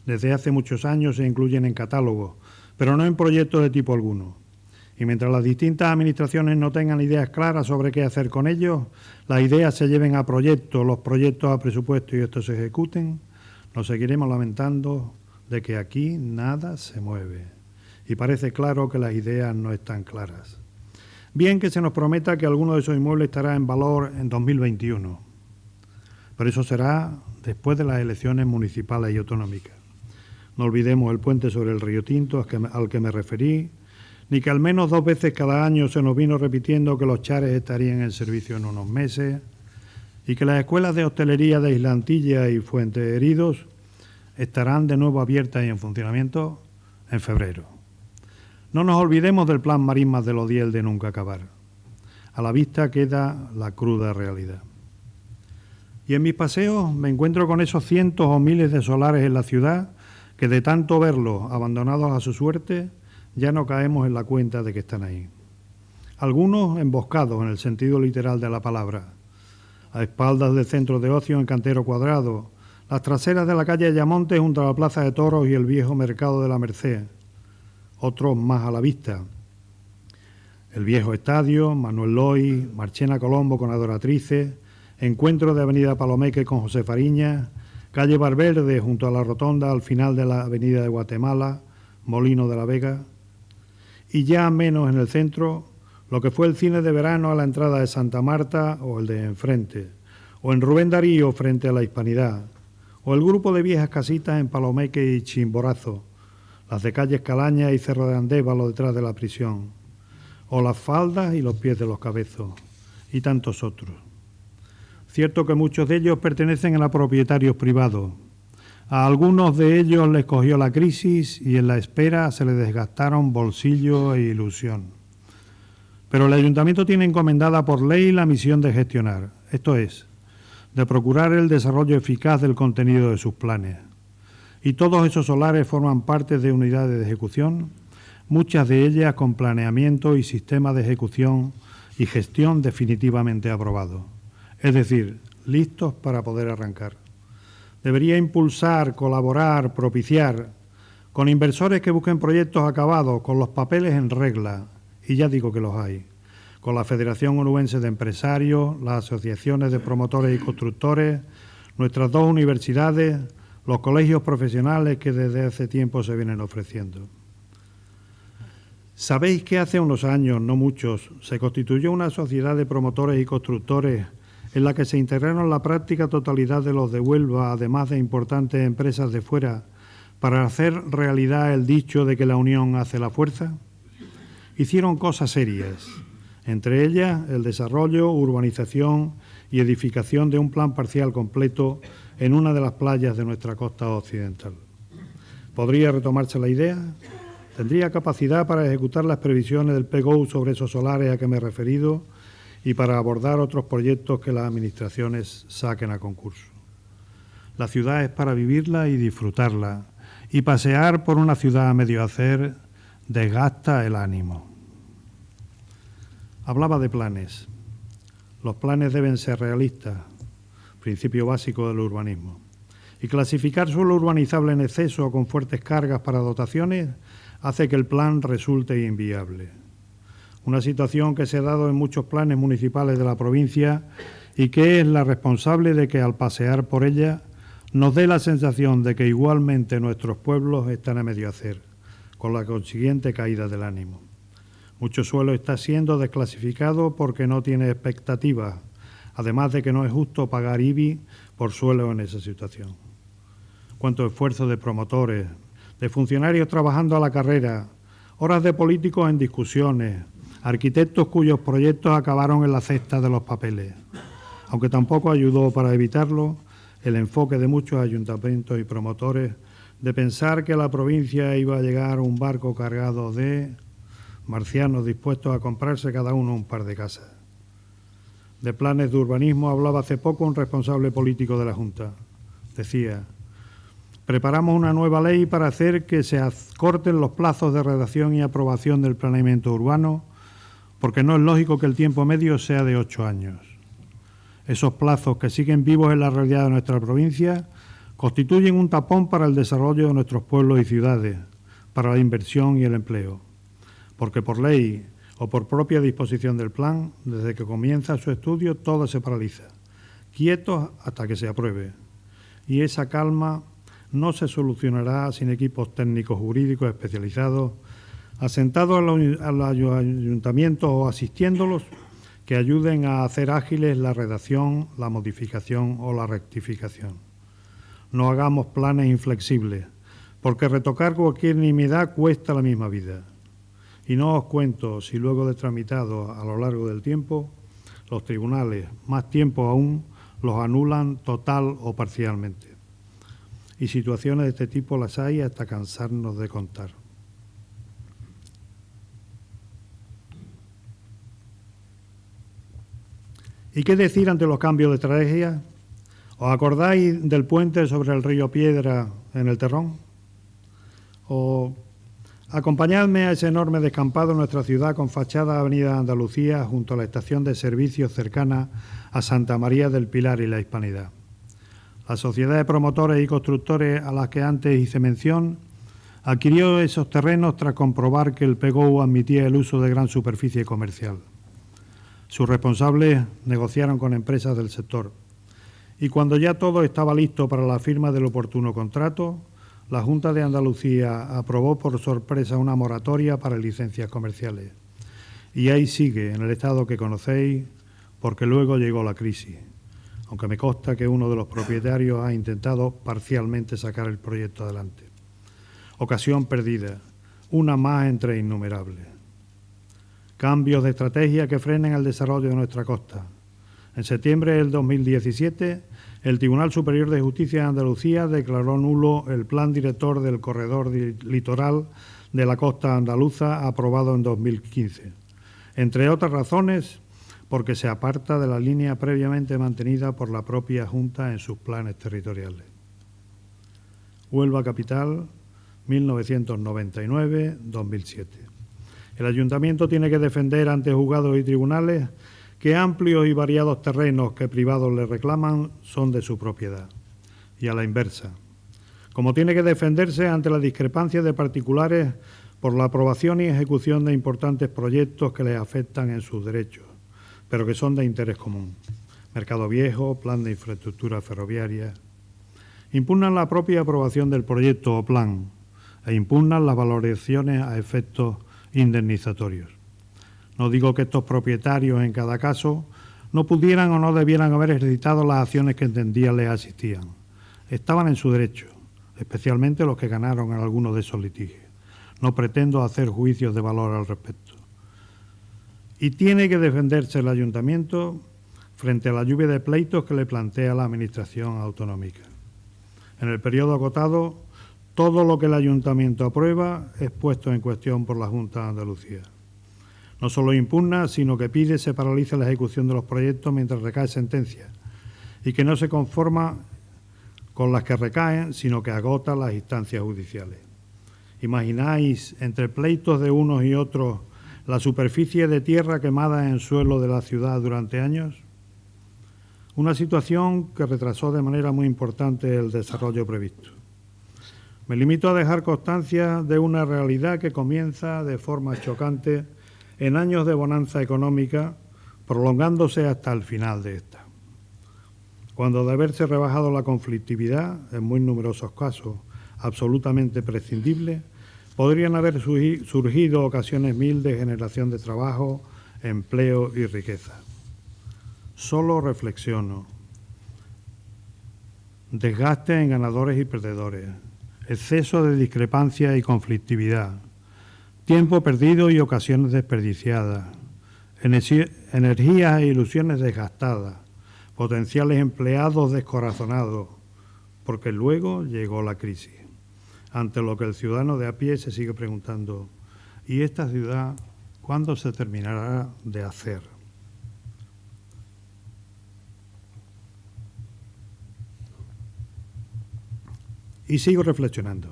Desde hace muchos años se incluyen en catálogos, pero no en proyectos de tipo alguno. Y mientras las distintas administraciones no tengan ideas claras sobre qué hacer con ellos, las ideas se lleven a proyectos, los proyectos a presupuesto y estos se ejecuten, nos seguiremos lamentando de que aquí nada se mueve. Y parece claro que las ideas no están claras. Bien que se nos prometa que alguno de esos inmuebles estará en valor en 2021, pero eso será después de las elecciones municipales y autonómicas. No olvidemos el puente sobre el Río Tinto al que me referí, ni que al menos 2 veces cada año se nos vino repitiendo que los chares estarían en servicio en unos meses, y que las escuelas de hostelería de Islantilla y Fuente Heridos estarán de nuevo abiertas y en funcionamiento en febrero. No nos olvidemos del plan Marismas del Odiel de nunca acabar. A la vista queda la cruda realidad. Y en mis paseos me encuentro con esos cientos o miles de solares en la ciudad que de tanto verlos abandonados a su suerte ya no caemos en la cuenta de que están ahí. Algunos emboscados en el sentido literal de la palabra, a espaldas del centro de ocio en Cantero Cuadrado, las traseras de la calle Ayamonte junto a la Plaza de Toros y el viejo mercado de la Merced, otros más a la vista. El viejo estadio, Manuel Loy, Marchena Colombo con Adoratrices, encuentro de Avenida Palomeque con José Fariñas, calle Valverde junto a la rotonda al final de la Avenida de Guatemala, Molino de la Vega, y ya menos en el centro, lo que fue el cine de verano a la entrada de Santa Marta o el de enfrente, o en Rubén Darío frente a la Hispanidad, o el grupo de viejas casitas en Palomeque y Chimborazo, las de calle Escalaña y Cerro de Andévalo detrás de la prisión, o las faldas y los pies de los Cabezos, y tantos otros. Cierto que muchos de ellos pertenecen a propietarios privados. A algunos de ellos les cogió la crisis y en la espera se les desgastaron bolsillo e ilusión. Pero el Ayuntamiento tiene encomendada por ley la misión de gestionar, esto es, de procurar el desarrollo eficaz del contenido de sus planes. Y todos esos solares forman parte de unidades de ejecución, muchas de ellas con planeamiento y sistema de ejecución y gestión definitivamente aprobados. Es decir, listos para poder arrancar. Debería impulsar, colaborar, propiciar, con inversores que busquen proyectos acabados, con los papeles en regla, y ya digo que los hay, con la Federación Onubense de Empresarios, las asociaciones de promotores y constructores, nuestras dos universidades, los colegios profesionales que desde hace tiempo se vienen ofreciendo. ¿Sabéis que hace unos años, no muchos, se constituyó una sociedad de promotores y constructores en la que se integraron la práctica totalidad de los de Huelva, además de importantes empresas de fuera, para hacer realidad el dicho de que la unión hace la fuerza? Hicieron cosas serias, entre ellas el desarrollo, urbanización y edificación de un plan parcial completo en una de las playas de nuestra costa occidental. ¿Podría retomarse la idea? ¿Tendría capacidad para ejecutar las previsiones del PGO sobre esos solares a que me he referido y para abordar otros proyectos que las administraciones saquen a concurso? La ciudad es para vivirla y disfrutarla, y pasear por una ciudad a medio hacer desgasta el ánimo. Hablaba de planes. Los planes deben ser realistas, principio básico del urbanismo. Y clasificar suelo urbanizable en exceso o con fuertes cargas para dotaciones hace que el plan resulte inviable. Una situación que se ha dado en muchos planes municipales de la provincia y que es la responsable de que al pasear por ella nos dé la sensación de que igualmente nuestros pueblos están a medio hacer, con la consiguiente caída del ánimo. Mucho suelo está siendo desclasificado porque no tiene expectativas, además de que no es justo pagar IBI por suelo en esa situación. Cuánto esfuerzo de promotores, de funcionarios trabajando a la carrera, horas de políticos en discusiones, arquitectos cuyos proyectos acabaron en la cesta de los papeles. Aunque tampoco ayudó para evitarlo el enfoque de muchos ayuntamientos y promotores de pensar que a la provincia iba a llegar un barco cargado de marcianos dispuestos a comprarse cada uno un par de casas. De planes de urbanismo hablaba hace poco un responsable político de la Junta. Decía: preparamos una nueva ley para hacer que se acorten los plazos de redacción y aprobación del planeamiento urbano, porque no es lógico que el tiempo medio sea de 8 años. Esos plazos que siguen vivos en la realidad de nuestra provincia constituyen un tapón para el desarrollo de nuestros pueblos y ciudades, para la inversión y el empleo. Porque por ley o por propia disposición del plan, desde que comienza su estudio todo se paraliza, quietos hasta que se apruebe. Y esa calma no se solucionará sin equipos técnicos jurídicos especializados, asentados a los ayuntamientos o asistiéndolos, que ayuden a hacer ágiles la redacción, la modificación o la rectificación. No hagamos planes inflexibles, porque retocar cualquier nimiedad cuesta la misma vida. Y no os cuento si luego de tramitado a lo largo del tiempo, los tribunales, más tiempo aún, los anulan total o parcialmente. Y situaciones de este tipo las hay hasta cansarnos de contar. ¿Y qué decir ante los cambios de estrategia? ¿Os acordáis del puente sobre el río Piedra en el Terrón? ¿O acompañadme a ese enorme descampado en nuestra ciudad con fachada Avenida Andalucía junto a la estación de servicios cercana a Santa María del Pilar y la Hispanidad? La sociedad de promotores y constructores a las que antes hice mención adquirió esos terrenos tras comprobar que el PGO admitía el uso de gran superficie comercial. Sus responsables negociaron con empresas del sector y cuando ya todo estaba listo para la firma del oportuno contrato, la Junta de Andalucía aprobó por sorpresa una moratoria para licencias comerciales. Y ahí sigue, en el estado que conocéis, porque luego llegó la crisis, aunque me consta que uno de los propietarios ha intentado parcialmente sacar el proyecto adelante. Ocasión perdida, una más entre innumerables. Cambios de estrategia que frenen el desarrollo de nuestra costa. En septiembre del 2017, el Tribunal Superior de Justicia de Andalucía declaró nulo el Plan Director del Corredor Litoral de la Costa Andaluza aprobado en 2015, entre otras razones porque se aparta de la línea previamente mantenida por la propia Junta en sus planes territoriales. Huelva Capital, 1999-2007. El Ayuntamiento tiene que defender ante juzgados y tribunales que amplios y variados terrenos que privados le reclaman son de su propiedad, y a la inversa, como tiene que defenderse ante la discrepancia de particulares por la aprobación y ejecución de importantes proyectos que les afectan en sus derechos, pero que son de interés común. Mercado Viejo, Plan de Infraestructura Ferroviaria. Impugnan la propia aprobación del proyecto o plan e impugnan las valoraciones a efectos indemnizatorios. No digo que estos propietarios, en cada caso, no pudieran o no debieran haber ejercitado las acciones que entendían les asistían. Estaban en su derecho, especialmente los que ganaron en algunos de esos litigios. No pretendo hacer juicios de valor al respecto. Y tiene que defenderse el Ayuntamiento frente a la lluvia de pleitos que le plantea la Administración autonómica. En el periodo acotado, todo lo que el Ayuntamiento aprueba es puesto en cuestión por la Junta de Andalucía. No solo impugna, sino que pide se paralice la ejecución de los proyectos mientras recae sentencia y que no se conforma con las que recaen, sino que agota las instancias judiciales. ¿Imagináis, entre pleitos de unos y otros, la superficie de tierra quemada en suelo de la ciudad durante años? Una situación que retrasó de manera muy importante el desarrollo previsto. Me limito a dejar constancia de una realidad que comienza de forma chocante en años de bonanza económica, prolongándose hasta el final de esta. Cuando de haberse rebajado la conflictividad, en muy numerosos casos absolutamente prescindible, podrían haber surgido ocasiones mil de generación de trabajo, empleo y riqueza. Solo reflexiono. Desgaste en ganadores y perdedores, exceso de discrepancia y conflictividad, tiempo perdido y ocasiones desperdiciadas, energías e ilusiones desgastadas, potenciales empleados descorazonados, porque luego llegó la crisis, ante lo que el ciudadano de a pie se sigue preguntando, ¿y esta ciudad cuándo se terminará de hacer? Y sigo reflexionando.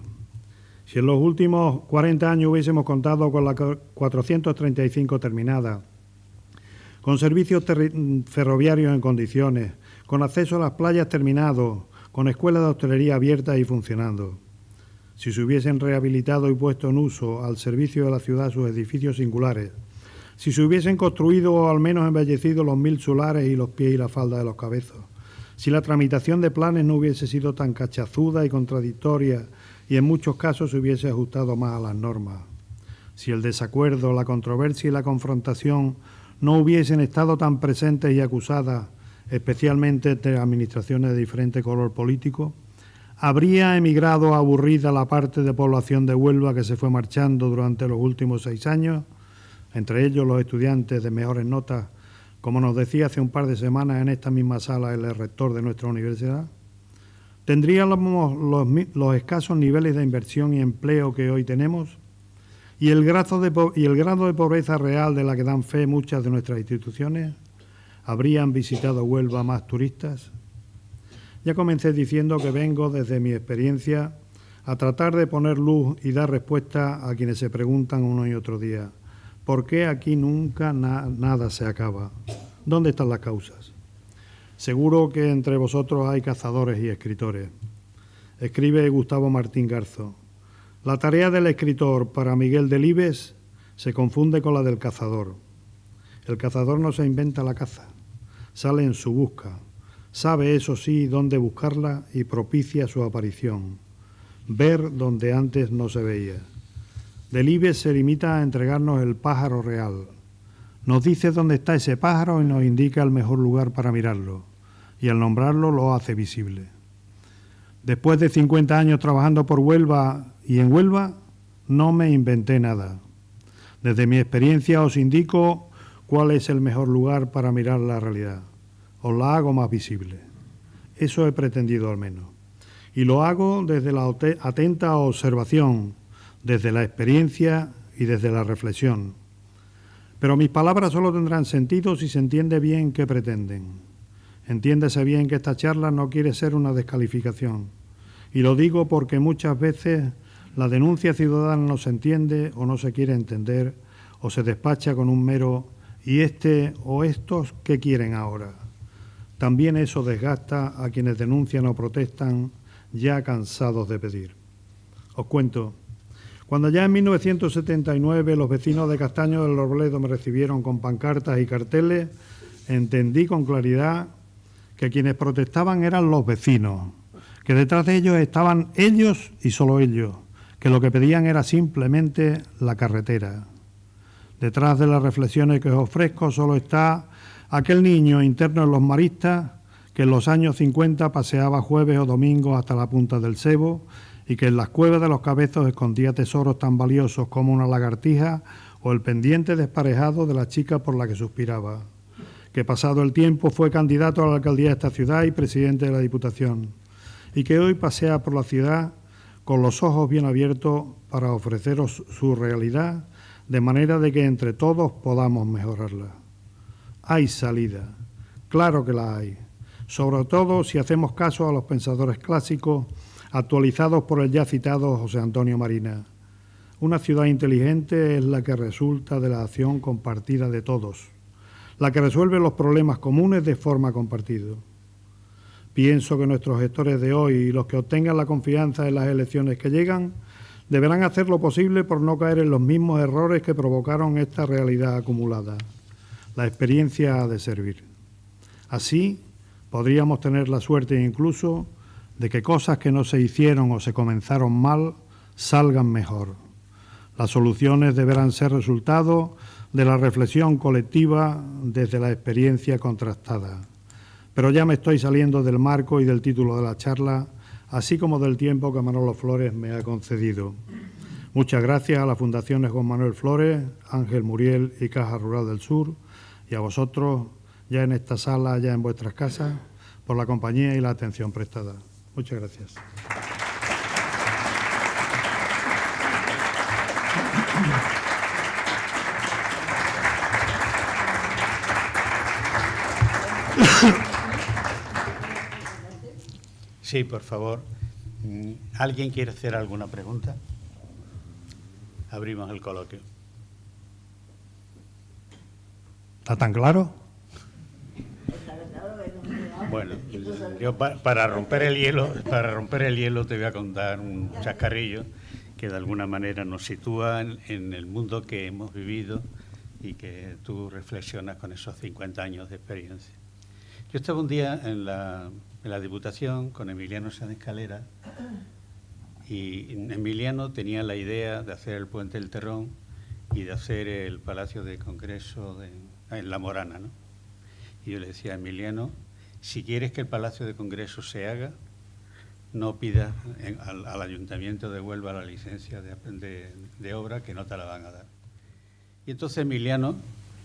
Si en los últimos 40 años hubiésemos contado con la 435 terminada, con servicios ferroviarios en condiciones, con acceso a las playas terminados, con escuelas de hostelería abiertas y funcionando, si se hubiesen rehabilitado y puesto en uso al servicio de la ciudad sus edificios singulares, si se hubiesen construido o al menos embellecido los 1000 solares y los pies y la falda de los cabezos, si la tramitación de planes no hubiese sido tan cachazuda y contradictoria y en muchos casos se hubiese ajustado más a las normas, si el desacuerdo, la controversia y la confrontación no hubiesen estado tan presentes y acusadas, especialmente entre administraciones de diferente color político, ¿habría emigrado aburrida la parte de población de Huelva que se fue marchando durante los últimos 6 años, entre ellos los estudiantes de mejores notas, como nos decía hace un par de semanas en esta misma sala el rector de nuestra universidad? ¿Tendríamos los escasos niveles de inversión y empleo que hoy tenemos? ¿Y el grado de pobreza real de la que dan fe muchas de nuestras instituciones? ¿Habrían visitado Huelva más turistas? Ya comencé diciendo que vengo desde mi experiencia a tratar de poner luz y dar respuesta a quienes se preguntan uno y otro día: ¿por qué aquí nunca nada se acaba? ¿Dónde están las causas? Seguro que entre vosotros hay cazadores y escritores. Escribe Gustavo Martín Garzo: la tarea del escritor para Miguel Delibes se confunde con la del cazador. El cazador no se inventa la caza, sale en su busca, sabe, eso sí, dónde buscarla y propicia su aparición. Ver donde antes no se veía. Delibes se limita a entregarnos el pájaro real. Nos dice dónde está ese pájaro y nos indica el mejor lugar para mirarlo. Y al nombrarlo lo hace visible. Después de 50 años trabajando por Huelva y en Huelva, no me inventé nada. Desde mi experiencia os indico cuál es el mejor lugar para mirar la realidad. Os la hago más visible. Eso he pretendido al menos. Y lo hago desde la atenta observación, desde la experiencia y desde la reflexión. Pero mis palabras solo tendrán sentido si se entiende bien qué pretenden. Entiéndese bien que esta charla no quiere ser una descalificación. Y lo digo porque muchas veces la denuncia ciudadana no se entiende o no se quiere entender o se despacha con un mero «¿y este o estos qué quieren ahora?». También eso desgasta a quienes denuncian o protestan ya cansados de pedir. Os cuento. Cuando ya en 1979 los vecinos de Castaño del Robledo me recibieron con pancartas y carteles, entendí con claridad que quienes protestaban eran los vecinos, que detrás de ellos estaban ellos y solo ellos, que lo que pedían era simplemente la carretera. Detrás de las reflexiones que os ofrezco solo está aquel niño interno en los maristas que en los años 50 paseaba jueves o domingos hasta la punta del Sebo y que en las cuevas de los Cabezos escondía tesoros tan valiosos como una lagartija o el pendiente desparejado de la chica por la que suspiraba, que pasado el tiempo fue candidato a la alcaldía de esta ciudad y presidente de la Diputación, y que hoy pasea por la ciudad con los ojos bien abiertos para ofreceros su realidad, de manera de que entre todos podamos mejorarla. Hay salida, claro que la hay, sobre todo si hacemos caso a los pensadores clásicos actualizados por el ya citado José Antonio Marina. Una ciudad inteligente es la que resulta de la acción compartida de todos, la que resuelve los problemas comunes de forma compartida. Pienso que nuestros gestores de hoy y los que obtengan la confianza en las elecciones que llegan deberán hacer lo posible por no caer en los mismos errores que provocaron esta realidad acumulada. La experiencia ha de servir. Así podríamos tener la suerte incluso de que cosas que no se hicieron o se comenzaron mal salgan mejor. Las soluciones deberán ser resultado de la reflexión colectiva desde la experiencia contrastada. Pero ya me estoy saliendo del marco y del título de la charla, así como del tiempo que Manolo Flores me ha concedido. Muchas gracias a las fundaciones Juan Manuel Flores, Ángel Muriel y Caja Rural del Sur, y a vosotros, ya en esta sala, ya en vuestras casas, por la compañía y la atención prestada. Muchas gracias.
Sí, por favor. ¿Alguien quiere hacer alguna pregunta? Abrimos el coloquio.
¿Está tan claro?
Bueno, yo para romper el hielo te voy a contar un chascarrillo que de alguna manera nos sitúa en el mundo que hemos vivido y que tú reflexionas con esos 50 años de experiencia. Yo estaba un día en la Diputación con Emiliano Sáenz Calera y Emiliano tenía la idea de hacer el Puente del Terrón y de hacer el Palacio de Congreso en La Morana, ¿no? Y yo le decía a Emiliano, si quieres que el Palacio de Congreso se haga, no pidas al Ayuntamiento de Huelva la licencia de obra, que no te la van a dar. Y entonces Emiliano,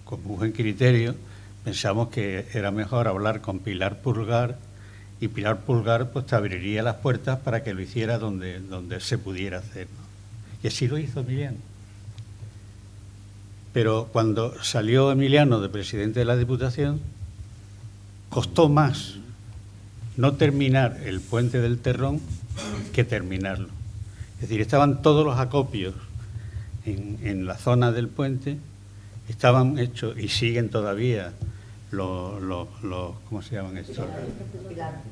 con buen criterio, pensamos que era mejor hablar con Pilar Pulgar, y Pilar Pulgar pues te abriría las puertas para que lo hiciera donde se pudiera hacer, ¿no? Y así lo hizo Emiliano. Pero cuando salió Emiliano de presidente de la Diputación, costó más no terminar el puente del Terrón que terminarlo. Es decir, estaban todos los acopios en la zona del puente, estaban hechos y siguen todavía los ¿cómo se llaman estos?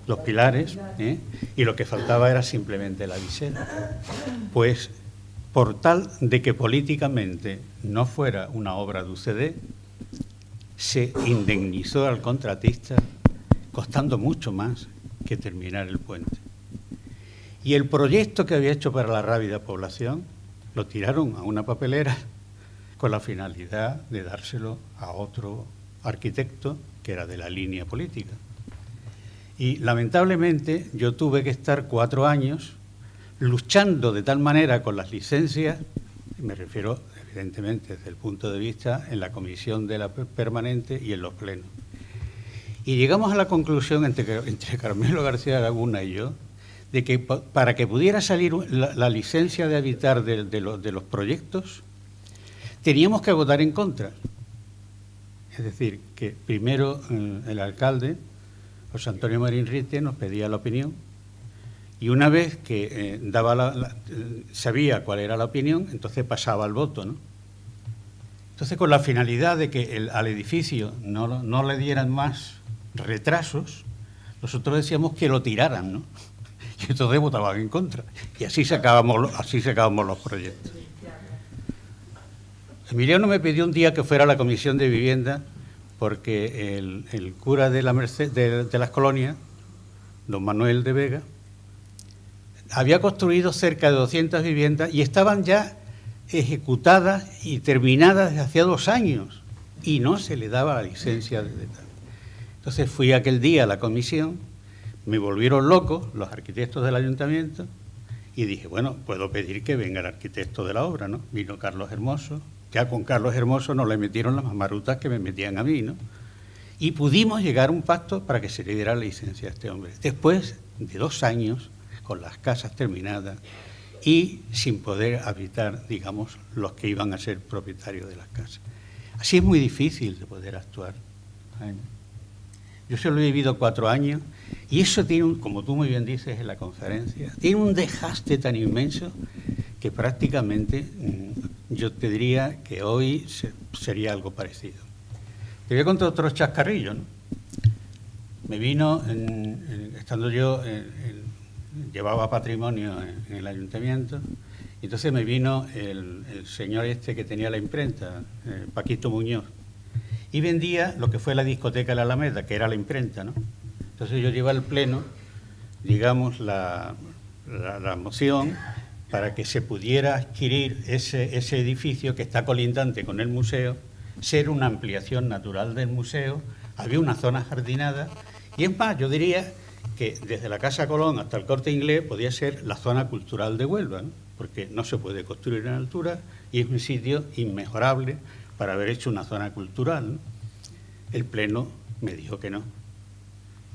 Los pilares, ¿eh? Y lo que faltaba era simplemente la visera. Pues por tal de que políticamente no fuera una obra de UCD, se indemnizó al contratista costando mucho más que terminar el puente. Y el proyecto que había hecho para la Rábida Población lo tiraron a una papelera con la finalidad de dárselo a otro arquitecto que era de la línea política. Y lamentablemente yo tuve que estar 4 años luchando de tal manera con las licencias, me refiero evidentemente desde el punto de vista en la comisión de la permanente y en los plenos. Y llegamos a la conclusión entre Carmelo García Laguna y yo, de que para que pudiera salir la licencia de habitar de los proyectos, teníamos que votar en contra. Es decir, que primero el alcalde, José Antonio Marín Rite, nos pedía la opinión, y una vez que sabía cuál era la opinión, entonces pasaba al voto, ¿no? Entonces, con la finalidad de que al edificio no le dieran más retrasos, nosotros decíamos que lo tiraran, ¿no? Y entonces votaban en contra. Y así sacábamos los proyectos. Emiliano me pidió un día que fuera a la Comisión de Vivienda porque el cura de las colonias, don Manuel de Vega, había construido cerca de 200 viviendas y estaban ya ejecutadas y terminadas desde hacía 2 años y no se le daba la licencia de tal. Entonces fui aquel día a la comisión, me volvieron locos los arquitectos del ayuntamiento y dije, bueno, puedo pedir que venga el arquitecto de la obra, ¿no? Vino Carlos Hermoso, ya con Carlos Hermoso no le metieron las mamarutas que me metían a mí, ¿no? Y pudimos llegar a un pacto para que se le diera la licencia a este hombre. Después de 2 años, con las casas terminadas y sin poder habitar, digamos, los que iban a ser propietarios de las casas. Así es muy difícil de poder actuar. Yo solo he vivido 4 años y eso tiene, como tú muy bien dices en la conferencia, tiene un desgaste tan inmenso que prácticamente yo te diría que hoy sería algo parecido. Te voy a contar otro chascarrillo, ¿no? Me vino, estando yo, llevaba patrimonio en el ayuntamiento, y entonces me vino el señor este que tenía la imprenta, Paquito Muñoz, y vendía lo que fue la discoteca de la Alameda, que era la imprenta, ¿no? Entonces yo llevé al pleno, digamos, la moción para que se pudiera adquirir ese edificio que está colindante con el museo, ser una ampliación natural del museo, había una zona jardinada, y es más, yo diría que desde la Casa Colón hasta el Corte Inglés podía ser la zona cultural de Huelva, ¿no? Porque no se puede construir en altura y es un sitio inmejorable para haber hecho una zona cultural, ¿no? El Pleno me dijo que no.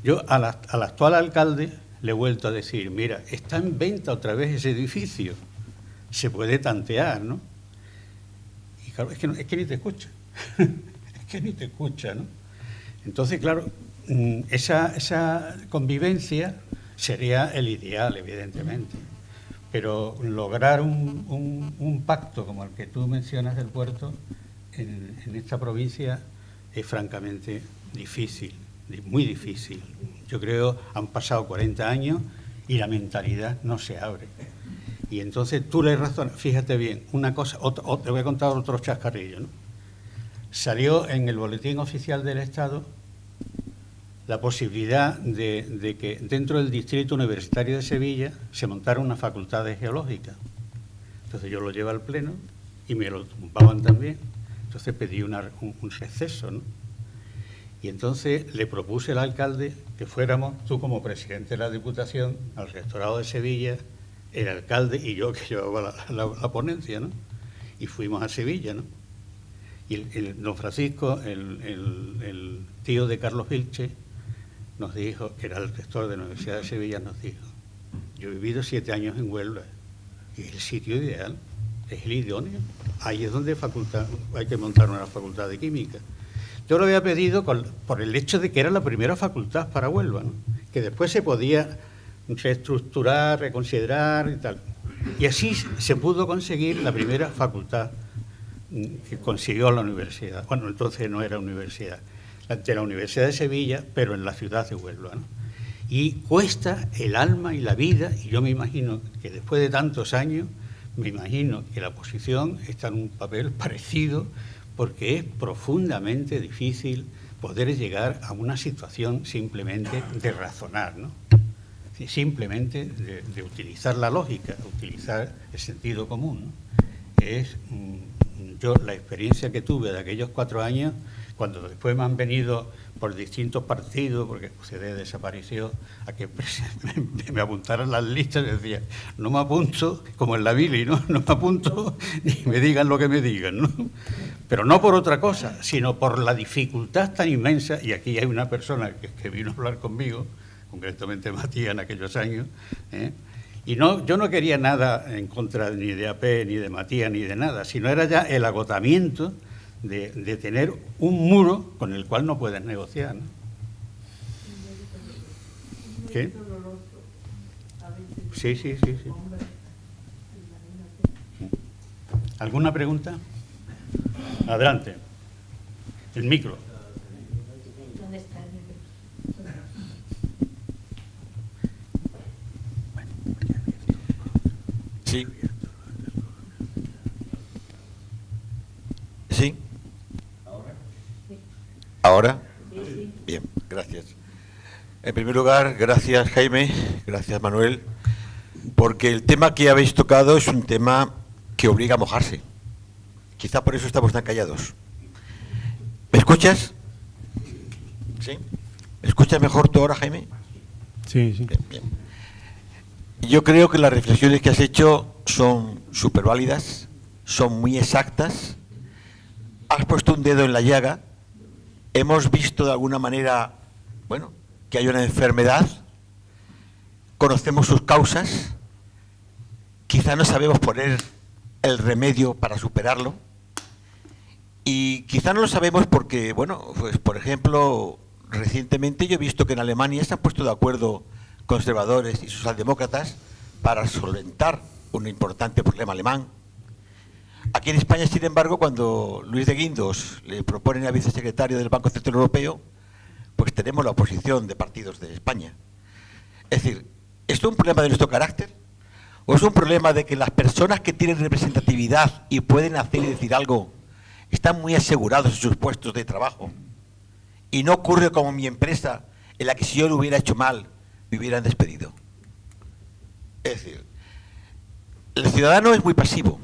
Yo al actual alcalde le he vuelto a decir, mira, está en venta otra vez ese edificio, se puede tantear, ¿no? Y claro, es que ni te escucha, es que ni te escucha, ¿no? Entonces, claro, esa convivencia sería el ideal, evidentemente, pero lograr un pacto como el que tú mencionas del puerto en esta provincia es francamente difícil, muy difícil. Yo creo han pasado 40 años y la mentalidad no se abre. Y entonces tú le razonas, fíjate bien, una cosa, te voy a contar otro chascarrillo, ¿no? Salió en el Boletín Oficial del Estado la posibilidad de que dentro del Distrito Universitario de Sevilla se montara una facultad de geológica. Entonces yo lo llevé al Pleno y me lo tumbaban también. Entonces pedí un receso, ¿no? Y entonces le propuse al alcalde que fuéramos, tú como presidente de la Diputación, al Rectorado de Sevilla, el alcalde y yo que llevaba la ponencia, ¿no? Y fuimos a Sevilla, ¿no? Y don Francisco, el tío de Carlos Vilche, nos dijo, que era el rector de la Universidad de Sevilla, nos dijo: yo he vivido 7 años en Huelva y es el sitio ideal, es el idóneo. Ahí es donde hay que montar una facultad de química. Yo lo había pedido por el hecho de que era la primera facultad para Huelva, ¿no? Que después se podía reestructurar, reconsiderar y tal. Y así se pudo conseguir la primera facultad que consiguió la universidad. Bueno, entonces no era universidad, de la Universidad de Sevilla, pero en la ciudad de Huelva, ¿no? Y cuesta el alma y la vida, y yo me imagino que después de tantos años, me imagino que la oposición está en un papel parecido, porque es profundamente difícil poder llegar a una situación simplemente de razonar, ¿no? Simplemente de utilizar la lógica, utilizar el sentido común, ¿no? Yo la experiencia que tuve de aquellos 4 años, cuando después me han venido por distintos partidos, porque UCD desapareció, a que me apuntaran las listas, y decía, no me apunto, como en la Bili, ¿no? No me apunto ni me digan lo que me digan, ¿no? Pero no por otra cosa, sino por la dificultad tan inmensa, y aquí hay una persona que vino a hablar conmigo, concretamente Matías en aquellos años, y yo no quería nada en contra ni de AP, ni de Matías, ni de nada, sino era ya el agotamiento de tener un muro con el cual no puedes negociar, ¿no? ¿Qué? Sí. ¿Alguna pregunta? Adelante. El micro.
¿Dónde está el micro?
Sí. ¿Sí? ¿Ahora?
Sí.
Bien, gracias. En primer lugar, gracias Jaime, gracias Manuel, porque el tema que habéis tocado es un tema que obliga a mojarse. Quizá por eso estamos tan callados. ¿Me escuchas? ¿Sí? ¿Me escuchas mejor tú ahora, Jaime?
Sí.
Bien. Yo creo que las reflexiones que has hecho son súper válidas, son muy exactas. Has puesto un dedo en la llaga. Hemos visto de alguna manera, bueno, que hay una enfermedad, conocemos sus causas, quizá no sabemos poner el remedio para superarlo, y quizá no lo sabemos porque, bueno, pues por ejemplo, recientemente yo he visto que en Alemania se han puesto de acuerdo conservadores y socialdemócratas para solventar un importante problema alemán. Aquí en España, sin embargo, cuando Luis de Guindos le proponen a vicesecretario del Banco Central Europeo, pues tenemos la oposición de partidos de España. Es decir, ¿esto es un problema de nuestro carácter? ¿O es un problema de que las personas que tienen representatividad y pueden hacer y decir algo están muy asegurados en sus puestos de trabajo? Y no ocurre como en mi empresa, en la que si yo lo hubiera hecho mal, me hubieran despedido. Es decir, el ciudadano es muy pasivo.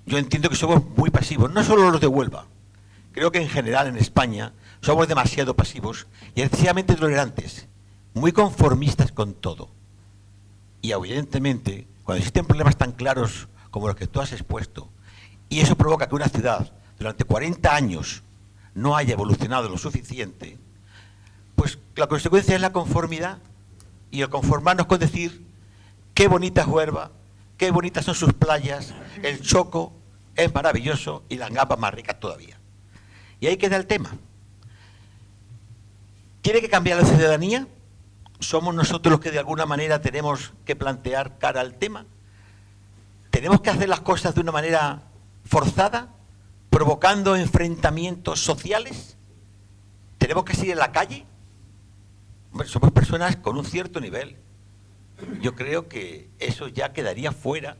Yo entiendo que somos muy pasivos, no solo los de Huelva. Creo que en general en España somos demasiado pasivos y excesivamente tolerantes, muy conformistas con todo. Y evidentemente, cuando existen problemas tan claros como los que tú has expuesto, y eso provoca que una ciudad durante 40 años no haya evolucionado lo suficiente, pues la consecuencia es la conformidad y el conformarnos con decir qué bonita es Huelva, qué bonitas son sus playas, el Choco es maravilloso y las gambas más ricas todavía. Y ahí queda el tema. ¿Tiene que cambiar la ciudadanía? ¿Somos nosotros los que de alguna manera tenemos que plantear cara al tema? ¿Tenemos que hacer las cosas de una manera forzada, provocando enfrentamientos sociales? ¿Tenemos que salir a la calle? Hombre, somos personas con un cierto nivel. Yo creo que eso ya quedaría fuera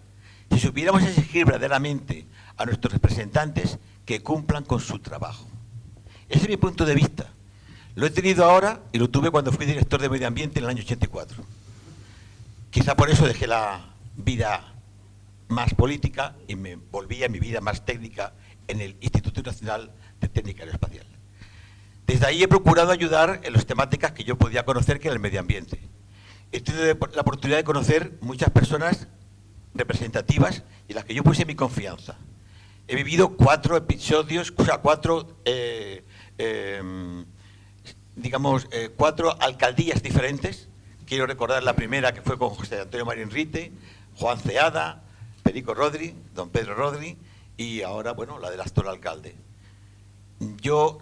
si supiéramos exigir verdaderamente a nuestros representantes que cumplan con su trabajo. Ese es mi punto de vista. Lo he tenido ahora y lo tuve cuando fui director de Medio Ambiente en el año 84. Quizá por eso dejé la vida más política y me volví a mi vida más técnica en el Instituto Nacional de Técnica Aeroespacial. Desde ahí he procurado ayudar en las temáticas que yo podía conocer, que era el medio ambiente. He tenido la oportunidad de conocer muchas personas representativas y las que yo puse mi confianza. he vivido 4 episodios, o sea, 4 alcaldías diferentes. Quiero recordar la primera, que fue con José Antonio Marín Rite, Juan Ceada, Perico Rodri, don Pedro Rodri, y ahora, bueno, la del actual alcalde. Yo,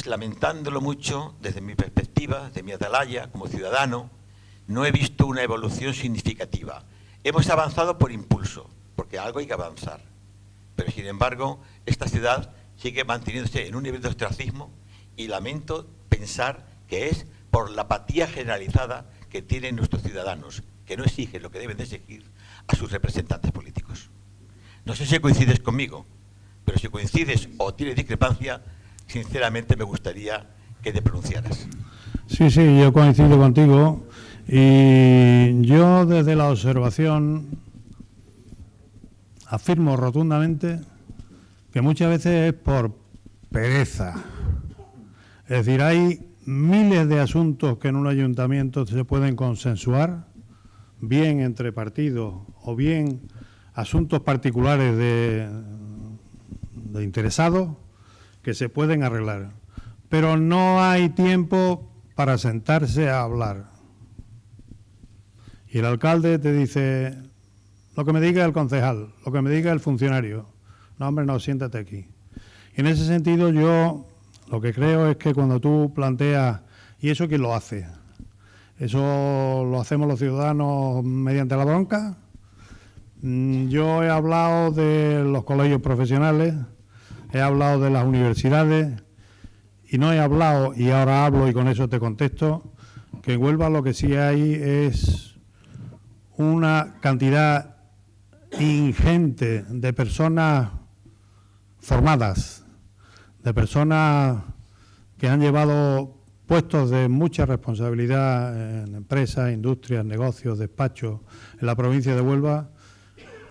lamentándolo mucho, desde mi perspectiva, desde mi atalaya, como ciudadano, no he visto una evolución significativa. Hemos avanzado por impulso, porque algo hay que avanzar. Pero, sin embargo, esta ciudad sigue manteniéndose en un nivel de ostracismo, y lamento pensar que es por la apatía generalizada que tienen nuestros ciudadanos, que no exigen lo que deben de exigir a sus representantes políticos. No sé si coincides conmigo, pero si coincides o tienes discrepancia, sinceramente me gustaría que te pronunciaras.
Sí, yo coincido contigo, y yo desde la observación afirmo rotundamente que muchas veces es por pereza. Es decir, hay miles de asuntos que en un ayuntamiento se pueden consensuar, bien entre partidos o bien asuntos particulares de interesados, que se pueden arreglar. Pero no hay tiempo para sentarse a hablar. Y el alcalde te dice, lo que me diga el concejal, lo que me diga el funcionario. No, hombre, no, siéntate aquí. Y en ese sentido yo lo que creo es que cuando tú planteas, ¿y eso quién lo hace? ¿Eso lo hacemos los ciudadanos mediante la bronca? Yo he hablado de los colegios profesionales, he hablado de las universidades, y no he hablado, y ahora hablo y con eso te contesto, que en Huelva lo que sí hay es una cantidad ingente de personas formadas, de personas que han llevado puestos de mucha responsabilidad en empresas, industrias, negocios, despachos en la provincia de Huelva,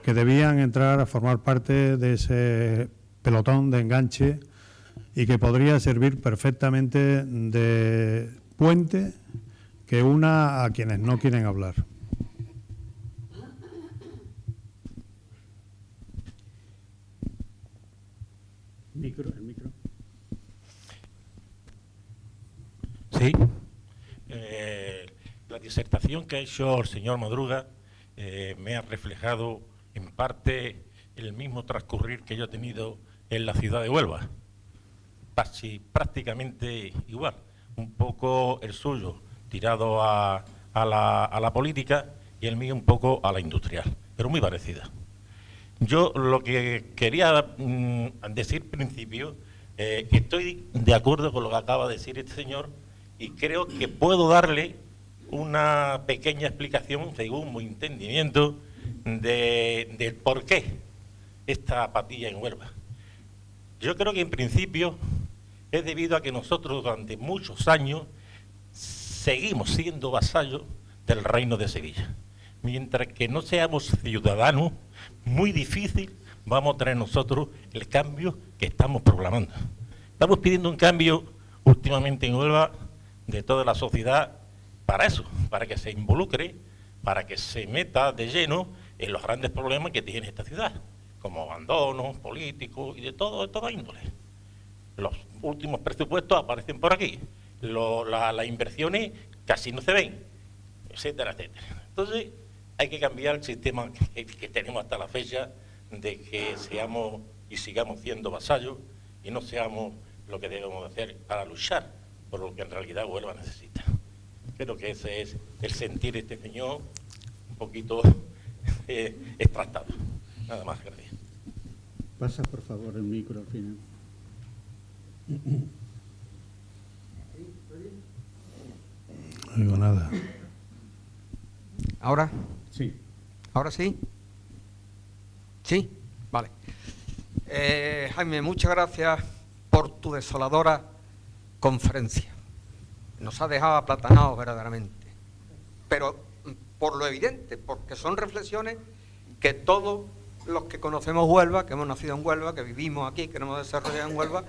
que debían entrar a formar parte de ese pelotón de enganche y que podría servir perfectamente de puente que una a quienes no quieren hablar.
El micro.
Sí. La disertación que ha hecho el señor Madruga me ha reflejado en parte el mismo transcurrir que yo he tenido en la ciudad de Huelva. Prácticamente igual, un poco el suyo tirado a la política y el mío un poco a la industrial, pero muy parecida. Yo lo que quería decir al principio, estoy de acuerdo con lo que acaba de decir este señor y creo que puedo darle una pequeña explicación, según mi entendimiento, del por qué esta apatía en Huelva. Yo creo que en principio es debido a que nosotros durante muchos años seguimos siendo vasallos del Reino de Sevilla. Mientras que no seamos ciudadanos, muy difícil vamos a traer nosotros el cambio que estamos proclamando. Estamos pidiendo un cambio últimamente en Huelva de toda la sociedad para eso, para que se involucre, para que se meta de lleno en los grandes problemas que tiene esta ciudad, como abandonos políticos y de toda índole. Los últimos presupuestos aparecen por aquí, las inversiones casi no se ven, etcétera, etcétera. Entonces hay que cambiar el sistema que tenemos hasta la fecha de que seamos y sigamos siendo vasallos y no seamos lo que debemos hacer para luchar por lo que en realidad Huelva necesita. Creo que ese es el sentir de este señor un poquito extractado. Nada más, gracias.
Pasa por favor el micro al final.
No digo nada.
¿Ahora?
Sí.
¿Ahora sí? Sí, vale. Jaime, muchas gracias por tu desoladora conferencia. Nos ha dejado aplatanados verdaderamente. Pero por lo evidente, porque son reflexiones que todos los que conocemos Huelva, que hemos nacido en Huelva, que vivimos aquí, que nos hemos desarrollado en Huelva,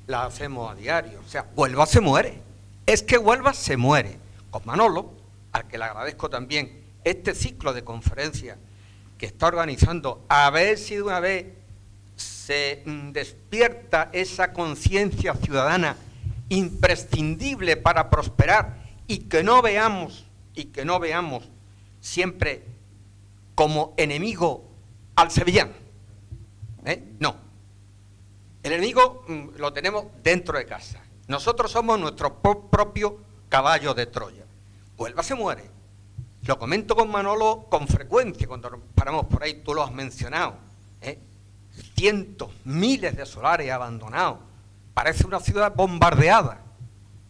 las hacemos a diario. O sea, Huelva se muere. Es que Huelva se muere. Con Manolo, al que le agradezco también este ciclo de conferencias que está organizando, a ver si de una vez se despierta esa conciencia ciudadana imprescindible para prosperar y que no veamos siempre como enemigo al sevillano. No. El enemigo lo tenemos dentro de casa. Nosotros somos nuestro propio caballo de Troya. Huelva se muere. Lo comento con Manolo con frecuencia cuando nos paramos por ahí, tú lo has mencionado. Cientos, miles de solares abandonados. Parece una ciudad bombardeada.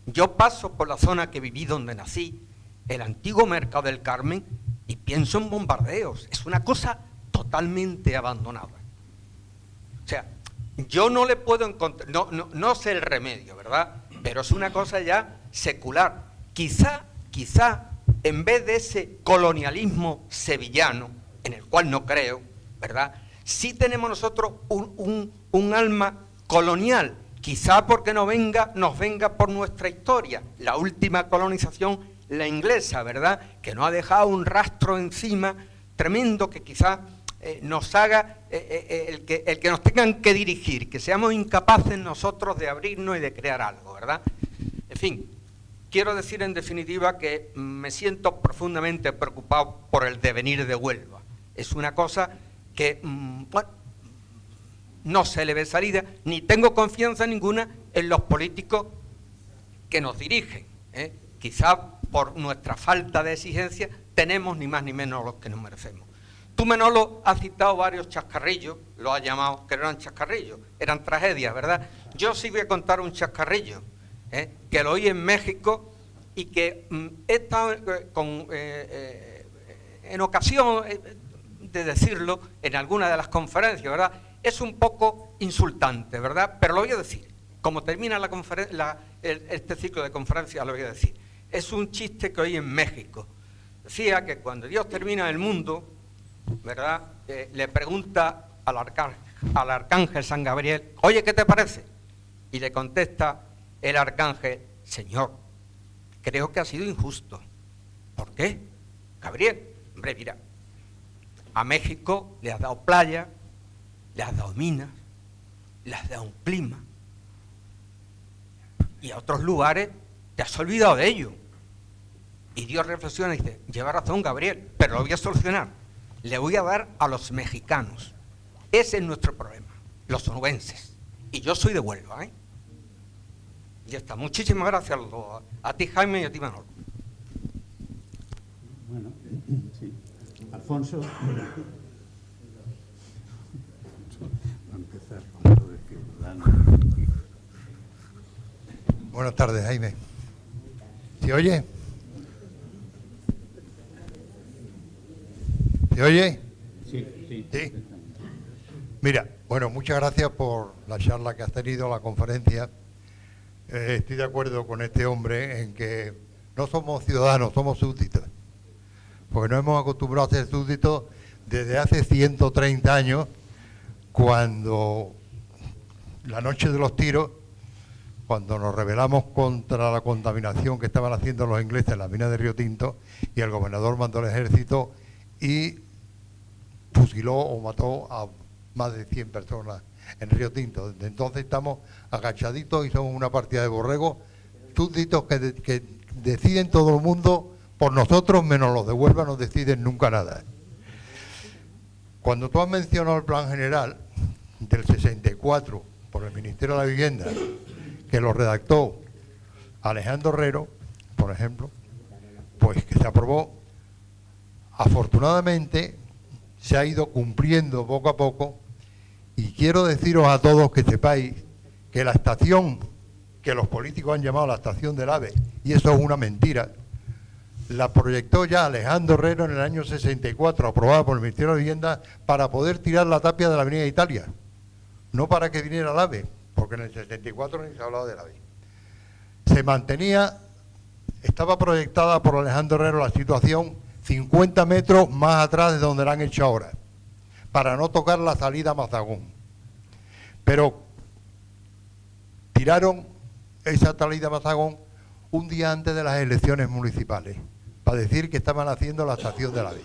Yo paso por la zona que viví, donde nací, el antiguo Mercado del Carmen, y pienso en bombardeos. Es una cosa totalmente abandonada. O sea, yo no le puedo encontrar, no sé el remedio, ¿verdad? Pero es una cosa ya secular. Quizá, en vez de ese colonialismo sevillano, en el cual no creo, ¿verdad?, sí tenemos nosotros un alma colonial, quizá porque nos venga por nuestra historia. La última colonización, la inglesa, ¿verdad?, que nos ha dejado un rastro encima tremendo que quizá nos haga el que nos tengan que dirigir, que seamos incapaces nosotros de abrirnos y de crear algo, ¿verdad? En fin, quiero decir en definitiva que me siento profundamente preocupado por el devenir de Huelva. Es una cosa que, bueno, no se le ve salida, ni tengo confianza ninguna en los políticos que nos dirigen. Quizá por nuestra falta de exigencia tenemos ni más ni menos los que nos merecemos. Tú, Manolo, has citado varios chascarrillos, lo has llamado, que no eran chascarrillos, eran tragedias, ¿verdad? Yo sí voy a contar un chascarrillo, que lo oí en México y que he estado en ocasión de decirlo en alguna de las conferencias, ¿verdad? Es un poco insultante, ¿verdad? Pero lo voy a decir. Como termina este ciclo de conferencias, lo voy a decir. Es un chiste que oí en México. Decía que cuando Dios termina el mundo, ¿verdad?, le pregunta al arcángel San Gabriel: oye, ¿qué te parece? Y le contesta el arcángel: Señor, creo que ha sido injusto. ¿Por qué? Gabriel, hombre, mira, a México le has dado playa, le has dado minas, le has dado un clima, y a otros lugares te has olvidado de ello. Y Dios reflexiona y dice: lleva razón, Gabriel, pero lo voy a solucionar. Le voy a dar a los mexicanos. Ese es nuestro problema, los onubenses. Y yo soy de Huelva, Ya está. Muchísimas gracias a ti, Jaime, y a ti, Manolo.
Bueno, sí. Alfonso. Para empezar con lo de que dan.
Buenas tardes, Jaime. ¿Se oye? ¿Se oye?
Sí.
Sí. Mira, bueno, muchas gracias por la charla que has tenido, la conferencia. Estoy de acuerdo con este hombre en que no somos ciudadanos, somos súbditos. Porque nos hemos acostumbrado a ser súbditos desde hace 130 años, cuando la noche de los tiros, cuando nos rebelamos contra la contaminación que estaban haciendo los ingleses en la mina de Río Tinto, y el gobernador mandó el ejército y fusiló o mató a más de 100 personas en Río Tinto. Desde entonces estamos agachaditos y somos una partida de borregos súbditos que deciden todo el mundo por nosotros, menos los de Huelva no deciden nunca nada. Cuando tú has mencionado el plan general del 64 por el Ministerio de la Vivienda, que lo redactó Alejandro Herrero, por ejemplo, pues que se aprobó, afortunadamente se ha ido cumpliendo poco a poco, y quiero deciros a todos que sepáis que la estación que los políticos han llamado la estación del AVE, y eso es una mentira, la proyectó ya Alejandro Herrero en el año 64, aprobada por el Ministerio de Vivienda, para poder tirar la tapia de la Avenida Italia, no para que viniera el AVE, porque en el 64 ni se hablaba del AVE. Se mantenía, estaba proyectada por Alejandro Herrero la situación 50 metros más atrás de donde la han hecho ahora, para no tocar la salida a Mazagón. Pero tiraron esa salida a Mazagón un día antes de las elecciones municipales, para decir que estaban haciendo la estación de la AVE.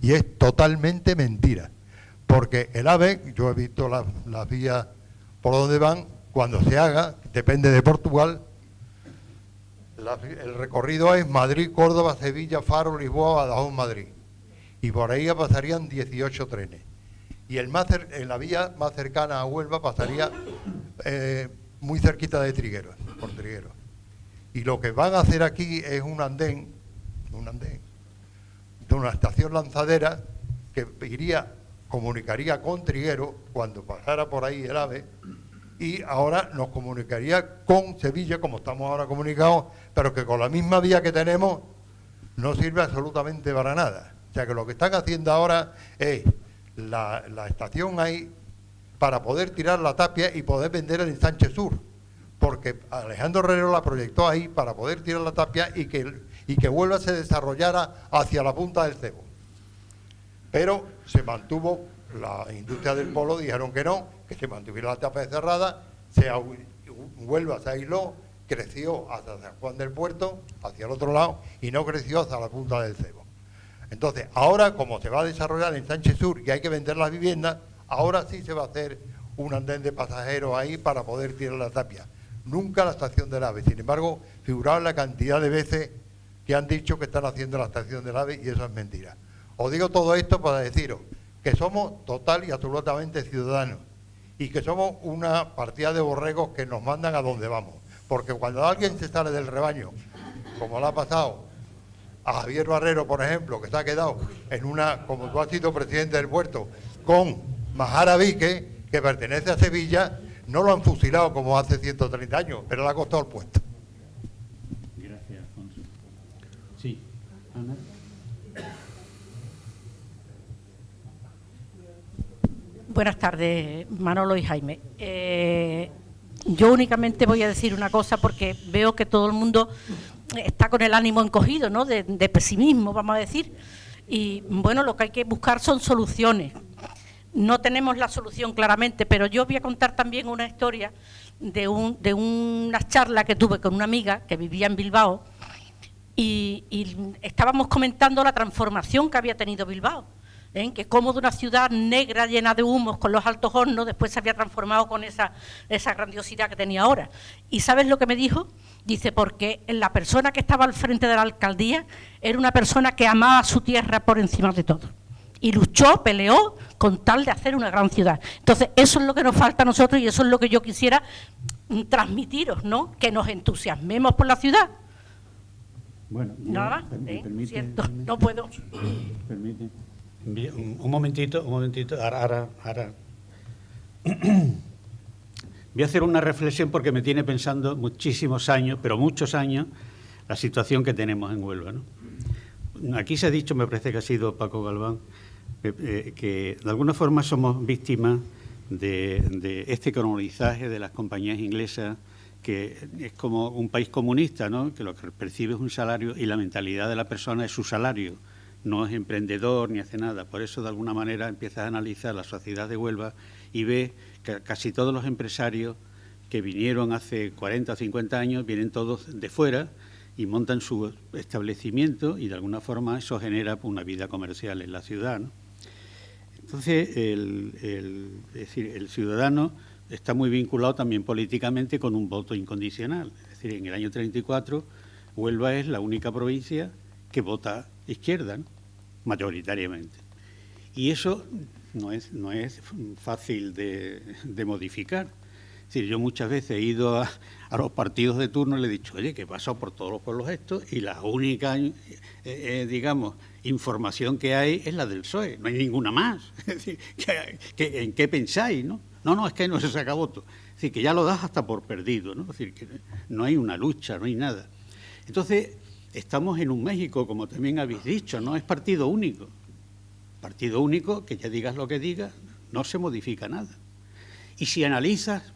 Y es totalmente mentira, porque el AVE, yo he visto las vías por donde van, cuando se haga, depende de Portugal, el recorrido es Madrid, Córdoba, Sevilla, Faro, Lisboa, Badajoz, Madrid. Y por ahí pasarían 18 trenes. Y en la vía más cercana a Huelva pasaría muy cerquita de Trigueros, por Trigueros. Y lo que van a hacer aquí es un andén de una estación lanzadera que comunicaría con Trigueros cuando pasara por ahí el AVE, y ahora nos comunicaría con Sevilla, como estamos ahora comunicados, pero que con la misma vía que tenemos no sirve absolutamente para nada. O sea que lo que están haciendo ahora es la estación ahí para poder tirar la tapia y poder vender el ensanche sur, porque Alejandro Herrero la proyectó ahí para poder tirar la tapia y que Huelva se desarrollara hacia la punta del Cebo. Pero se mantuvo, la industria del polo dijeron que no, que se mantuviera la tapia cerrada, Huelva se aisló, creció hasta San Juan del Puerto, hacia el otro lado, y no creció hasta la punta del Cebo. Entonces, ahora, como se va a desarrollar el ensanche sur y hay que vender las viviendas, ahora sí se va a hacer un andén de pasajeros ahí para poder tirar la tapia. Nunca la estación del AVE. Sin embargo, figuraba la cantidad de veces que han dicho que están haciendo la estación del AVE, y eso es mentira. Os digo todo esto para deciros que somos total y absolutamente ciudadanos y que somos una partida de borregos que nos mandan a donde vamos. Porque cuando alguien se sale del rebaño, como le ha pasado a Javier Barrero, por ejemplo, que se ha quedado en como tú has sido presidente del puerto, con Mahara Vique, que pertenece a Sevilla, no lo han fusilado como hace 130 años, pero le ha costado el puesto.
Gracias, Alfonso. Sí, Ana.
Buenas tardes, Manolo y Jaime. Yo únicamente voy a decir una cosa porque veo que todo el mundo está con el ánimo encogido, ¿no? De pesimismo, vamos a decir. Y bueno, lo que hay que buscar son soluciones. No tenemos la solución claramente, pero yo voy a contar también una historia de una charla que tuve con una amiga que vivía en Bilbao y estábamos comentando la transformación que había tenido Bilbao. Que como de una ciudad negra llena de humos con los altos hornos después se había transformado con esa grandiosidad que tenía ahora. ¿Y sabes lo que me dijo? Dice, porque la persona que estaba al frente de la alcaldía era una persona que amaba su tierra por encima de todo y luchó, peleó con tal de hacer una gran ciudad. Entonces eso es lo que nos falta a nosotros y eso es lo que yo quisiera transmitiros, ¿no? Que nos entusiasmemos por la ciudad.
Bueno,
nada, siento, no puedo.
Permite. Bien, un momentito, ahora. Voy a hacer una reflexión porque me tiene pensando muchísimos años, pero muchos años, la situación que tenemos en Huelva, ¿no? Aquí se ha dicho, me parece que ha sido Paco Galván, que de alguna forma somos víctimas de este colonizaje de las compañías inglesas, que es como un país comunista, ¿no? Que lo que percibe es un salario y la mentalidad de la persona es su salario. No es emprendedor ni hace nada. Por eso, de alguna manera, empiezas a analizar la sociedad de Huelva y ves que casi todos los empresarios que vinieron hace 40 o 50 años vienen todos de fuera y montan su establecimiento y, de alguna forma, eso genera una vida comercial en la ciudad, ¿no? Entonces, es decir, el ciudadano está muy vinculado también políticamente con un voto incondicional. Es decir, en el año 34, Huelva es la única provincia que vota izquierda, ¿no? Mayoritariamente. Y eso no es fácil de modificar. Es decir, yo muchas veces he ido a los partidos de turno y le he dicho, oye, que he pasado por todos los pueblos estos y la única, digamos, información que hay es la del PSOE, no hay ninguna más. Es decir, ¿en qué pensáis, no? No, es que no se saca voto. Es decir, que ya lo das hasta por perdido, ¿no? Es decir, que no hay una lucha, no hay nada. Entonces, estamos en un México, como también habéis dicho, no es partido único. Partido único, que ya digas lo que digas, no se modifica nada. Y si analizas,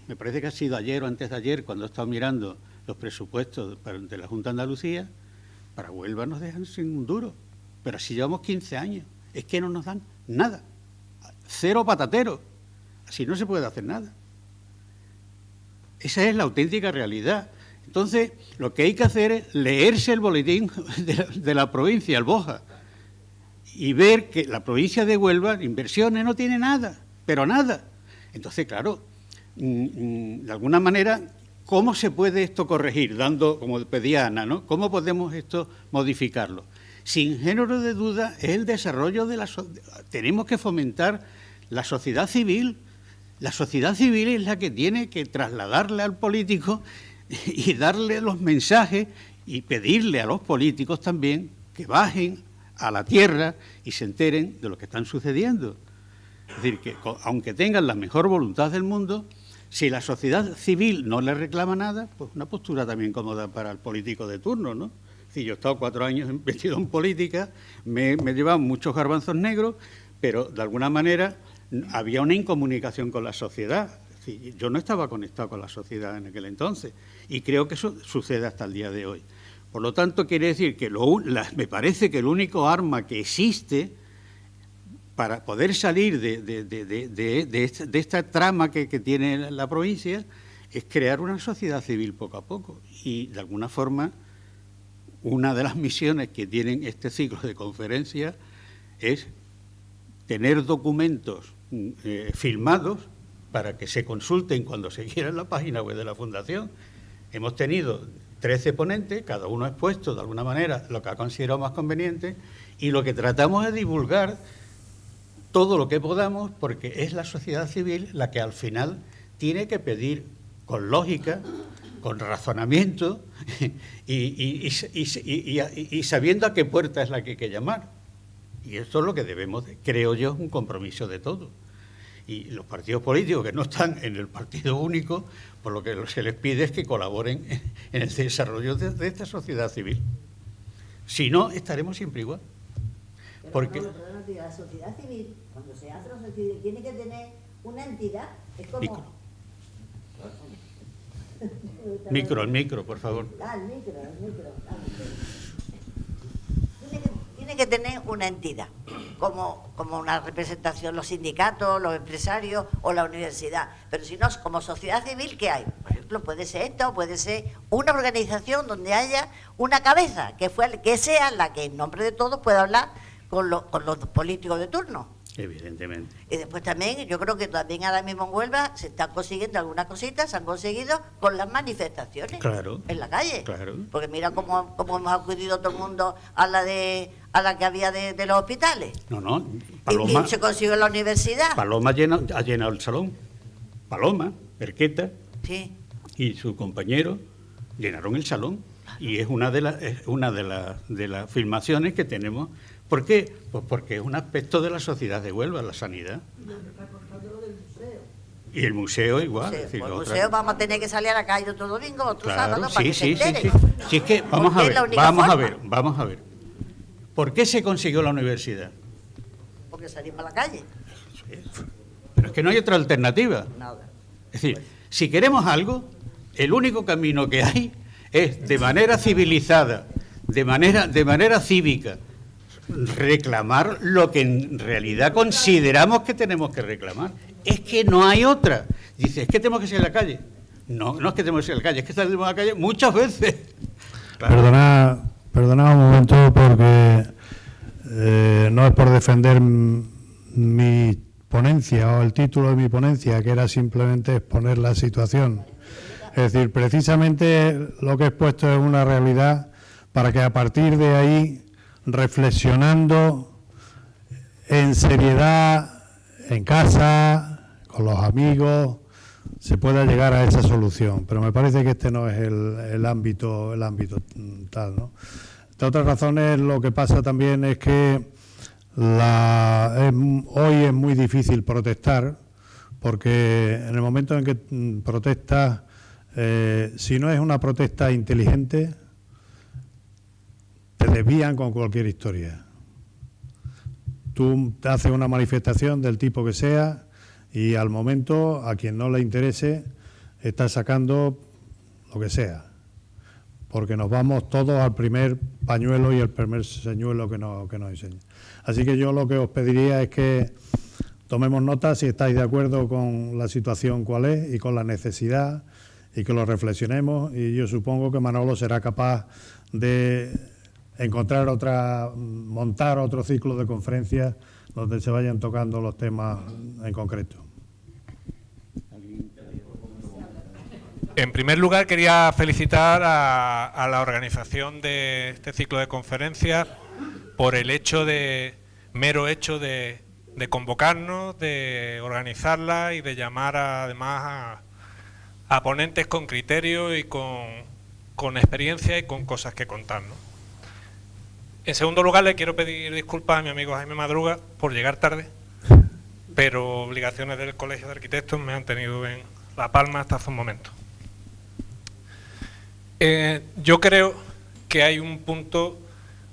me parece que ha sido ayer o antes de ayer, cuando he estado mirando los presupuestos de la Junta de Andalucía, para Huelva nos dejan sin un duro. Pero así llevamos 15 años. Es que no nos dan nada. Cero patatero. Así no se puede hacer nada. Esa es la auténtica realidad. Entonces, lo que hay que hacer es leerse el boletín de la provincia, el BOJA, y ver que la provincia de Huelva, inversiones no tiene nada, pero nada. Entonces, claro, de alguna manera, ¿cómo se puede esto corregir? Dando, como pedía Ana, ¿no? ¿Cómo podemos esto modificarlo? Sin género de duda, es el desarrollo de la sociedad. Tenemos que fomentar la sociedad civil. La sociedad civil es la que tiene que trasladarle al político y darle los mensajes y pedirle a los políticos también que bajen a la tierra y se enteren de lo que están sucediendo. Es decir, que aunque tengan la mejor voluntad del mundo, si la sociedad civil no le reclama nada, pues una postura también cómoda para el político de turno, ¿no? Es decir, yo he estado 4 años metido en política, me he llevado muchos garbanzos negros, pero de alguna manera había una incomunicación con la sociedad. Es decir, yo no estaba conectado con la sociedad en aquel entonces y creo que eso sucede hasta el día de hoy. Por lo tanto, quiere decir que me parece que el único arma que existe para poder salir de esta trama que tiene la provincia es crear una sociedad civil poco a poco. Y, de alguna forma, una de las misiones que tienen este ciclo de conferencias es tener documentos filmados para que se consulten cuando se quiera en la página web de la Fundación. Hemos tenido 13 ponentes, cada uno ha expuesto de alguna manera lo que ha considerado más conveniente y lo que tratamos es divulgar todo lo que podamos porque es la sociedad civil la que al final tiene que pedir con lógica, con razonamiento y sabiendo a qué puerta es la que hay que llamar. Y esto es lo que debemos, creo yo, es un compromiso de todos. Y los partidos políticos que no están en el partido único, por lo que se les pide es que colaboren en el desarrollo de esta sociedad civil. Si no, estaremos siempre igual. Porque
la sociedad civil, cuando se hace la sociedad civil, tiene que tener una entidad. Es como...
El micro, por favor.
El micro. Tiene que tener una entidad, como una representación, los sindicatos, los empresarios o la universidad. Pero si no, como sociedad civil, ¿qué hay? Por ejemplo, puede ser esto, puede ser una organización donde haya una cabeza, que sea la que en nombre de todos pueda hablar con los políticos de turno.
Evidentemente.
Y después también, yo creo que también ahora mismo en Huelva se están consiguiendo algunas cositas, se han conseguido con las manifestaciones en la calle.
Claro.
Porque mira cómo hemos acudido todo el mundo a la que había de los hospitales.
No, Paloma.
Y se consiguió en la universidad.
Paloma ha llenado el salón. Paloma, Perqueta y su compañero llenaron el salón. Y es una de las filmaciones que tenemos. ¿Por qué? Pues porque es un aspecto de la sociedad de Huelva, la sanidad. Y el museo igual.
Sí, el museo vamos a tener que salir a la calle otro domingo, otro sábado, para que se enteren.
Sí, es que vamos a ver. ¿Por qué se consiguió la universidad?
Porque salimos a la calle.
Pero es que no hay otra alternativa.
Nada.
Es decir, si queremos algo, el único camino que hay es de manera civilizada, de manera cívica, reclamar lo que en realidad consideramos que tenemos que reclamar. Es que no hay otra. Dice, es que tenemos que salir a la calle. No es que tenemos que salir a la calle, es que salimos a la calle muchas veces.
Claro. Perdona un momento porque no es por defender mi ponencia o el título de mi ponencia, que era simplemente exponer la situación. Es decir, precisamente lo que he expuesto es una realidad para que a partir de ahí, reflexionando en seriedad, en casa, con los amigos, se pueda llegar a esa solución. Pero me parece que este no es el ámbito tal, ¿no? De otras razones, lo que pasa también es que hoy es muy difícil protestar, porque en el momento en que protestas, si no es una protesta inteligente, te desvían con cualquier historia. Tú haces una manifestación del tipo que sea y al momento, a quien no le interese, estás sacando lo que sea, porque nos vamos todos al primer pañuelo y el primer señuelo que nos enseña. Así que yo lo que os pediría es que tomemos nota si estáis de acuerdo con la situación cuál es y con la necesidad, y que lo reflexionemos, y yo supongo que Manolo será capaz de montar otro ciclo de conferencias donde se vayan tocando los temas en concreto.
En primer lugar, quería felicitar a la organización de este ciclo de conferencias por el mero hecho de convocarnos, de organizarla y de llamar además a ponentes con criterio y con experiencia y con cosas que contar, ¿no? En segundo lugar, le quiero pedir disculpas a mi amigo Jaime Madruga por llegar tarde, pero obligaciones del Colegio de Arquitectos me han tenido en La Palma hasta hace un momento. Yo creo que hay un punto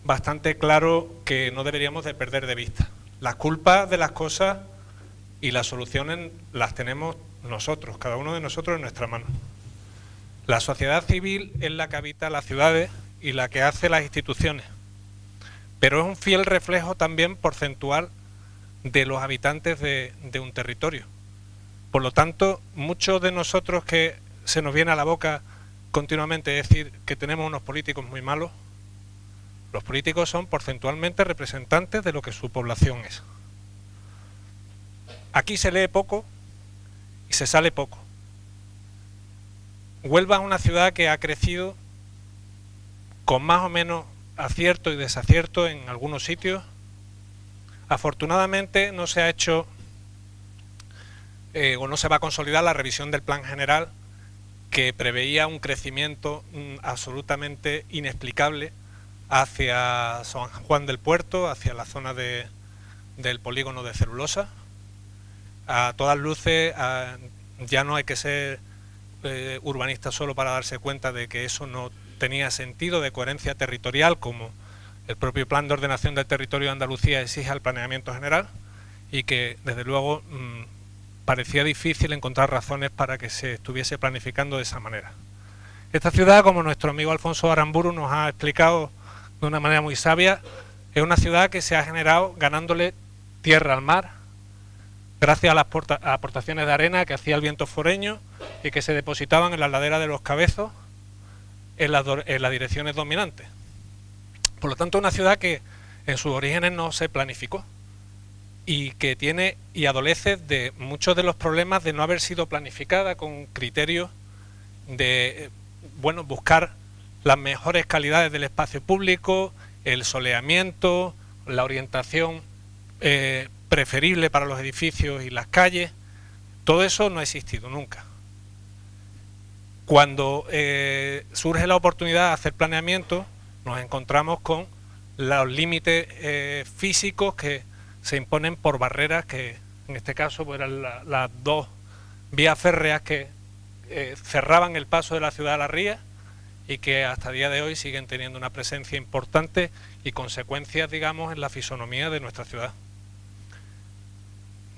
bastante claro que no deberíamos de perder de vista. Las culpas de las cosas y las soluciones las tenemos nosotros, cada uno de nosotros en nuestra mano. La sociedad civil es la que habita las ciudades y la que hace las instituciones, pero es un fiel reflejo también porcentual de los habitantes de un territorio. Por lo tanto, muchos de nosotros que se nos viene a la boca continuamente decir que tenemos unos políticos muy malos, los políticos son porcentualmente representantes de lo que su población es. Aquí se lee poco y se sale poco. Huelva es una ciudad que ha crecido con más o menos acierto y desacierto en algunos sitios. Afortunadamente no se ha hecho o no se va a consolidar la revisión del plan general, que preveía un crecimiento absolutamente inexplicable hacia San Juan del Puerto, hacia la zona del polígono de celulosa. A todas luces, ya no hay que ser urbanista solo para darse cuenta de que eso no tenía sentido de coherencia territorial, como el propio Plan de Ordenación del Territorio de Andalucía exige al planeamiento general, y que desde luego parecía difícil encontrar razones para que se estuviese planificando de esa manera. Esta ciudad, como nuestro amigo Alfonso Aramburu nos ha explicado de una manera muy sabia, es una ciudad que se ha generado ganándole tierra al mar, gracias a las aportaciones de arena que hacía el viento foreño y que se depositaban en las laderas de los Cabezos en las direcciones dominantes. Por lo tanto, una ciudad que en sus orígenes no se planificó y que tiene y adolece de muchos de los problemas de no haber sido planificada con criterios de buscar las mejores calidades del espacio público, el soleamiento, la orientación preferible para los edificios y las calles. Todo eso no ha existido nunca. Cuando surge la oportunidad de hacer planeamiento, nos encontramos con los límites físicos que se imponen por barreras que en este caso eran las dos vías férreas que cerraban el paso de la ciudad a la ría y que hasta el día de hoy siguen teniendo una presencia importante y consecuencias, digamos, en la fisonomía de nuestra ciudad.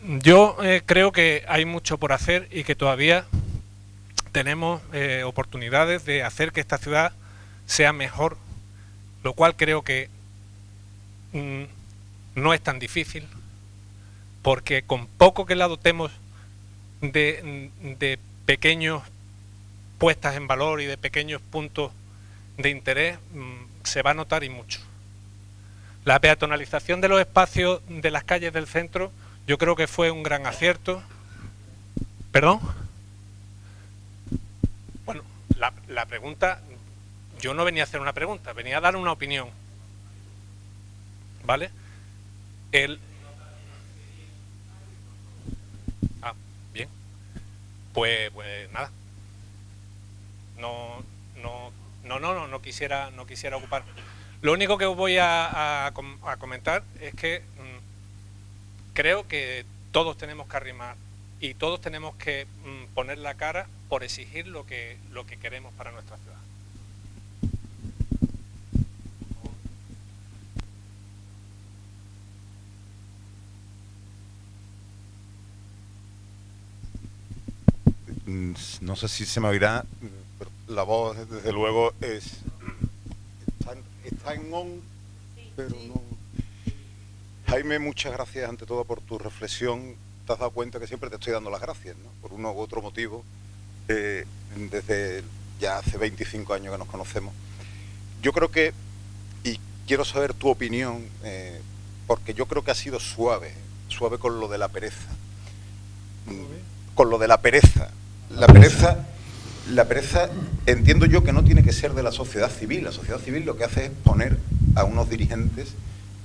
Yo creo que hay mucho por hacer y que todavía tenemos oportunidades de hacer que esta ciudad sea mejor, lo cual creo que no es tan difícil, porque con poco que la dotemos de pequeños puestas en valor y de pequeños puntos de interés, se va a notar y mucho. La peatonalización de los espacios de las calles del centro yo creo que fue un gran acierto. ¿Perdón? Bueno, la pregunta, yo no venía a hacer una pregunta, venía a dar una opinión. ¿Vale? Bien. Pues nada. No quisiera ocupar. Lo único que os voy a comentar es que creo que todos tenemos que arrimar y todos tenemos que poner la cara por exigir lo que queremos para nuestra ciudad.
No sé si se me oirá, pero la voz desde luego está en on, pero no. Jaime, muchas gracias ante todo por tu reflexión. Te has dado cuenta que siempre te estoy dando las gracias, ¿no? Por uno u otro motivo, desde ya hace 25 años que nos conocemos. Yo creo que, y quiero saber tu opinión, porque yo creo que ha sido suave con lo de la pereza. Con lo de la pereza. La pereza entiendo yo que no tiene que ser de la sociedad civil. La sociedad civil lo que hace es poner a unos dirigentes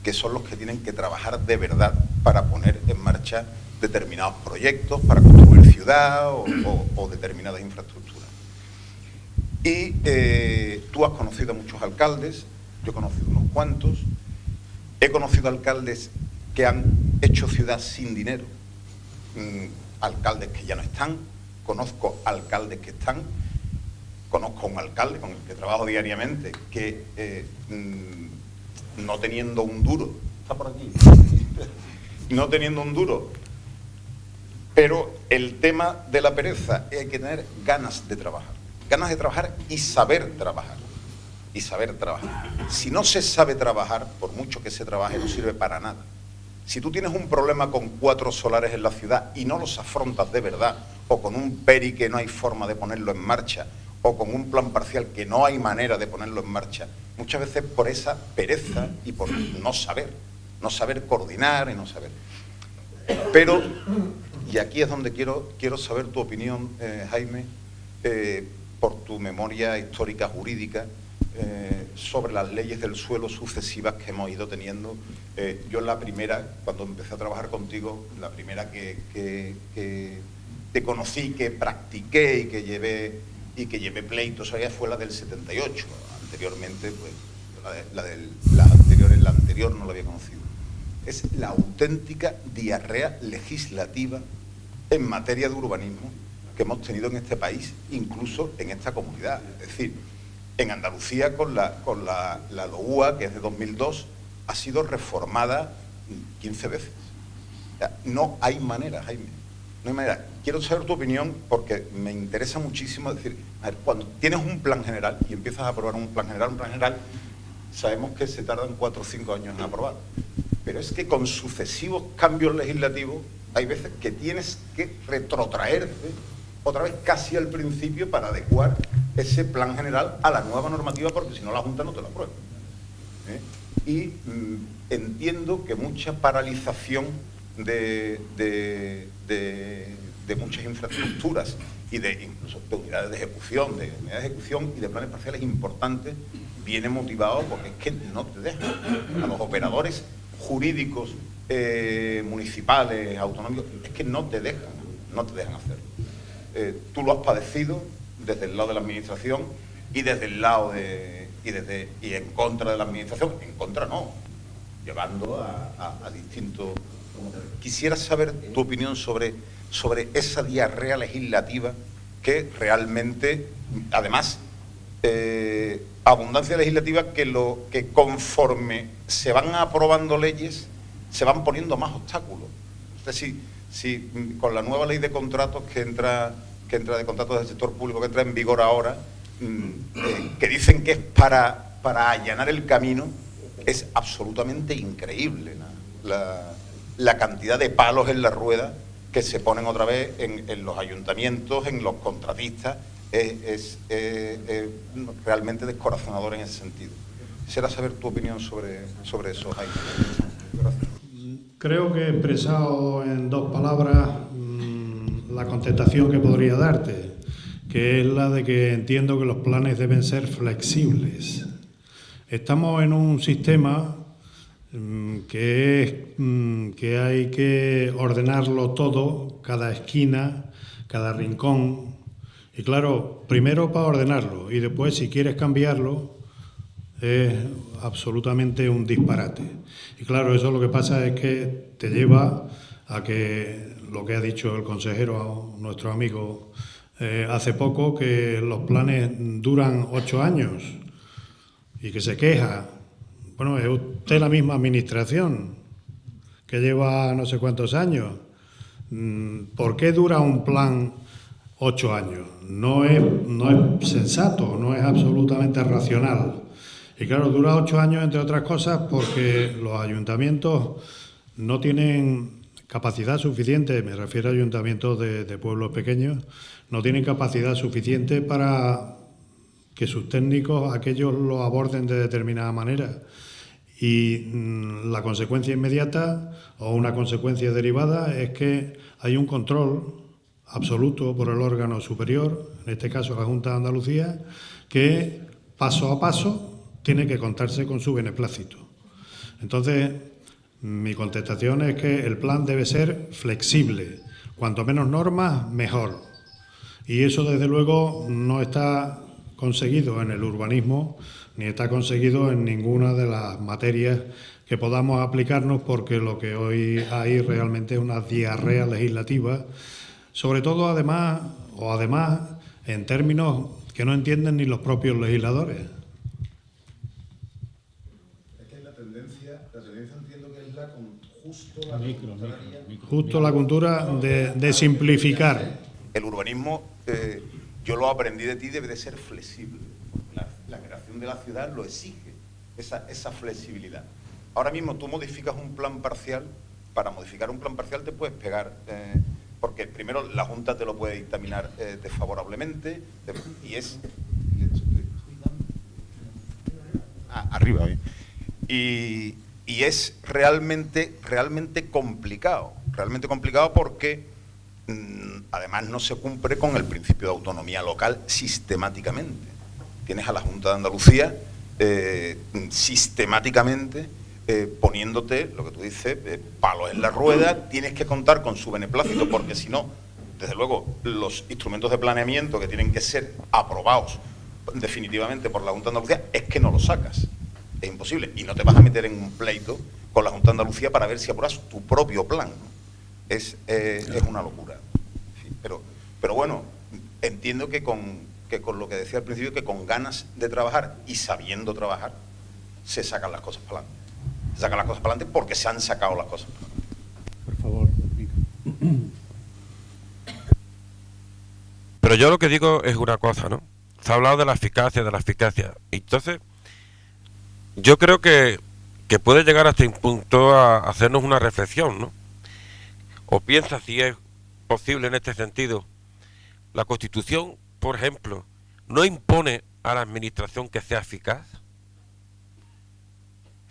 que son los que tienen que trabajar de verdad para poner en marcha determinados proyectos, para construir ciudad o determinadas infraestructuras. Y tú has conocido a muchos alcaldes, yo he conocido unos cuantos, he conocido alcaldes que han hecho ciudad sin dinero, alcaldes que ya no están, conozco alcaldes que están, conozco a un alcalde con el que trabajo diariamente que no teniendo un duro, está por aquí, no teniendo un duro, pero el tema de la pereza hay que tener ganas de trabajar y saber trabajar. Si no se sabe trabajar, por mucho que se trabaje, no sirve para nada. Si tú tienes un problema con 4 solares en la ciudad y no los afrontas de verdad, o con un PERI que no hay forma de ponerlo en marcha, o con un plan parcial que no hay manera de ponerlo en marcha, muchas veces por esa pereza y por no saber coordinar y no saber. Pero, y aquí es donde quiero saber tu opinión, Jaime, por tu memoria histórica jurídica, sobre las leyes del suelo sucesivas que hemos ido teniendo. Yo la primera, cuando empecé a trabajar contigo, la primera que te conocí, que practiqué y que llevé pleitos allá fue la del 78. Anteriormente, pues, la anterior no la había conocido. Es la auténtica diarrea legislativa en materia de urbanismo que hemos tenido en este país, incluso en esta comunidad. Es decir, en Andalucía con la LOUA, que es de 2002, ha sido reformada 15 veces. O sea, no hay manera, Jaime, no hay manera. Quiero saber tu opinión porque me interesa muchísimo decir, a ver, cuando tienes un plan general y empiezas a aprobar un plan general, sabemos que se tardan 4 o 5 años en aprobar. Pero es que con sucesivos cambios legislativos hay veces que tienes que retrotraerte otra vez casi al principio para adecuar ese plan general a la nueva normativa, porque si no la Junta no te la aprueba. Y entiendo que mucha paralización de muchas infraestructuras y incluso de unidades de ejecución y de planes parciales importantes viene motivado porque es que no te dejan. A los operadores jurídicos municipales, autonómicos, es que no te dejan hacerlo. Tú lo has padecido desde el lado de la administración y desde el lado y en contra de la administración, en contra no, llevando a distintos. Quisiera saber tu opinión sobre esa diarrea legislativa que realmente, además, abundancia legislativa que conforme se van aprobando leyes se van poniendo más obstáculos. Es decir, si con la nueva ley de contratos que entra de contratos del sector público, que entra en vigor ahora, que dicen que es para allanar el camino, es absolutamente increíble, ¿no? La cantidad de palos en la rueda que se ponen otra vez en los ayuntamientos, en los contratistas, es realmente descorazonador en ese sentido. Quisiera saber tu opinión sobre eso, Jaime. Gracias.
Creo que he expresado en 2 palabras la contestación que podría darte, que es la de que entiendo que los planes deben ser flexibles. Estamos en un sistema que hay que ordenarlo todo, cada esquina, cada rincón. Y claro, primero para ordenarlo y después si quieres cambiarlo es absolutamente un disparate. Y claro, eso lo que pasa es que te lleva a que lo que ha dicho el consejero, nuestro amigo, hace poco, que los planes duran 8 años y que se queja. Bueno, es usted la misma administración que lleva no sé cuántos años. ¿Por qué dura un plan 8 años? No es sensato, no es absolutamente racional. Y claro, dura 8 años, entre otras cosas, porque los ayuntamientos no tienen capacidad suficiente, me refiero a ayuntamientos de pueblos pequeños, no tienen capacidad suficiente para que sus técnicos, aquellos lo aborden de determinada manera. Y la consecuencia inmediata o una consecuencia derivada es que hay un control absoluto por el órgano superior, en este caso la Junta de Andalucía, que paso a paso tiene que contarse con su beneplácito. Entonces, mi contestación es que el plan debe ser flexible, cuanto menos normas, mejor. Y eso, desde luego, no está conseguido en el urbanismo, ni está conseguido en ninguna de las materias que podamos aplicarnos, porque lo que hoy hay realmente es una diarrea legislativa, sobre todo además en términos que no entienden ni los propios legisladores.
Es que la tendencia entiendo que es
justo la cultura de simplificar.
El urbanismo, yo lo aprendí de ti, debe de ser flexible. La creación de la ciudad lo exige, esa flexibilidad. Ahora mismo tú modificas un plan parcial, para modificar un plan parcial te puedes pegar, porque primero la Junta te lo puede dictaminar desfavorablemente, y es... arriba, bien. Y es realmente complicado porque además no se cumple con el principio de autonomía local sistemáticamente. Tienes a la Junta de Andalucía sistemáticamente poniéndote, lo que tú dices, palos en la rueda, tienes que contar con su beneplácito, porque si no, desde luego, los instrumentos de planeamiento que tienen que ser aprobados definitivamente por la Junta de Andalucía, es que no los sacas. Es imposible. Y no te vas a meter en un pleito con la Junta de Andalucía para ver si apruebas tu propio plan. Es una locura. Sí, pero bueno, entiendo que con lo que decía al principio, que con ganas de trabajar y sabiendo trabajar, se sacan las cosas para adelante. Se sacan las cosas para adelante porque se han sacado las cosas para adelante.
Por favor.
Pero yo lo que digo es una cosa, ¿no? Se ha hablado de la eficacia. Entonces, yo creo que puede llegar hasta un punto a hacernos una reflexión, ¿no? O piensa si es posible en este sentido. La Constitución, por ejemplo, no impone a la administración que sea eficaz.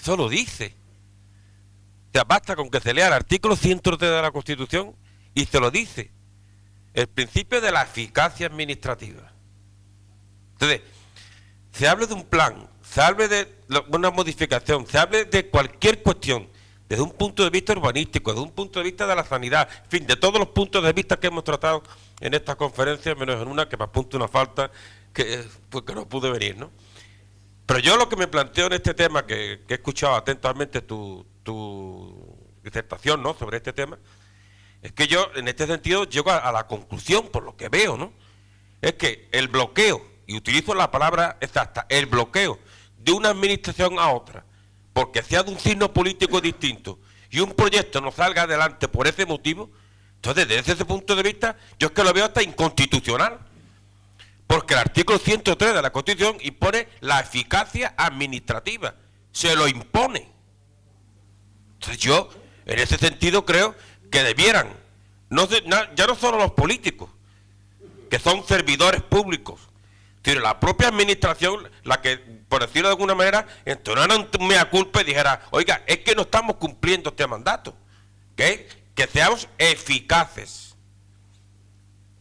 Eso lo dice. O sea, basta con que se lea el artículo 103 de la Constitución y se lo dice. El principio de la eficacia administrativa. Entonces, se hable de un plan, se hable de una modificación, se hable de cualquier cuestión, desde un punto de vista urbanístico, desde un punto de vista de la sanidad, en fin, de todos los puntos de vista que hemos tratado en esta conferencia, menos en una que me apunta una falta que no pude venir, ¿no? Pero yo lo que me planteo en este tema, que he escuchado atentamente tu disertación, ¿no?, sobre este tema, es que yo en este sentido llego a la conclusión, por lo que veo, ¿no?, es que el bloqueo, y utilizo la palabra exacta, el bloqueo de una administración a otra, porque sea de un signo político distinto y un proyecto no salga adelante por ese motivo, entonces desde ese punto de vista yo es que lo veo hasta inconstitucional, porque el artículo 103 de la Constitución impone la eficacia administrativa, se lo impone. Entonces yo en ese sentido creo que debieran, ya no solo los políticos, que son servidores públicos, sino la propia administración, la que, por decirlo de alguna manera, entonara un mea culpa y dijera, oiga, es que no estamos cumpliendo este mandato, que seamos eficaces.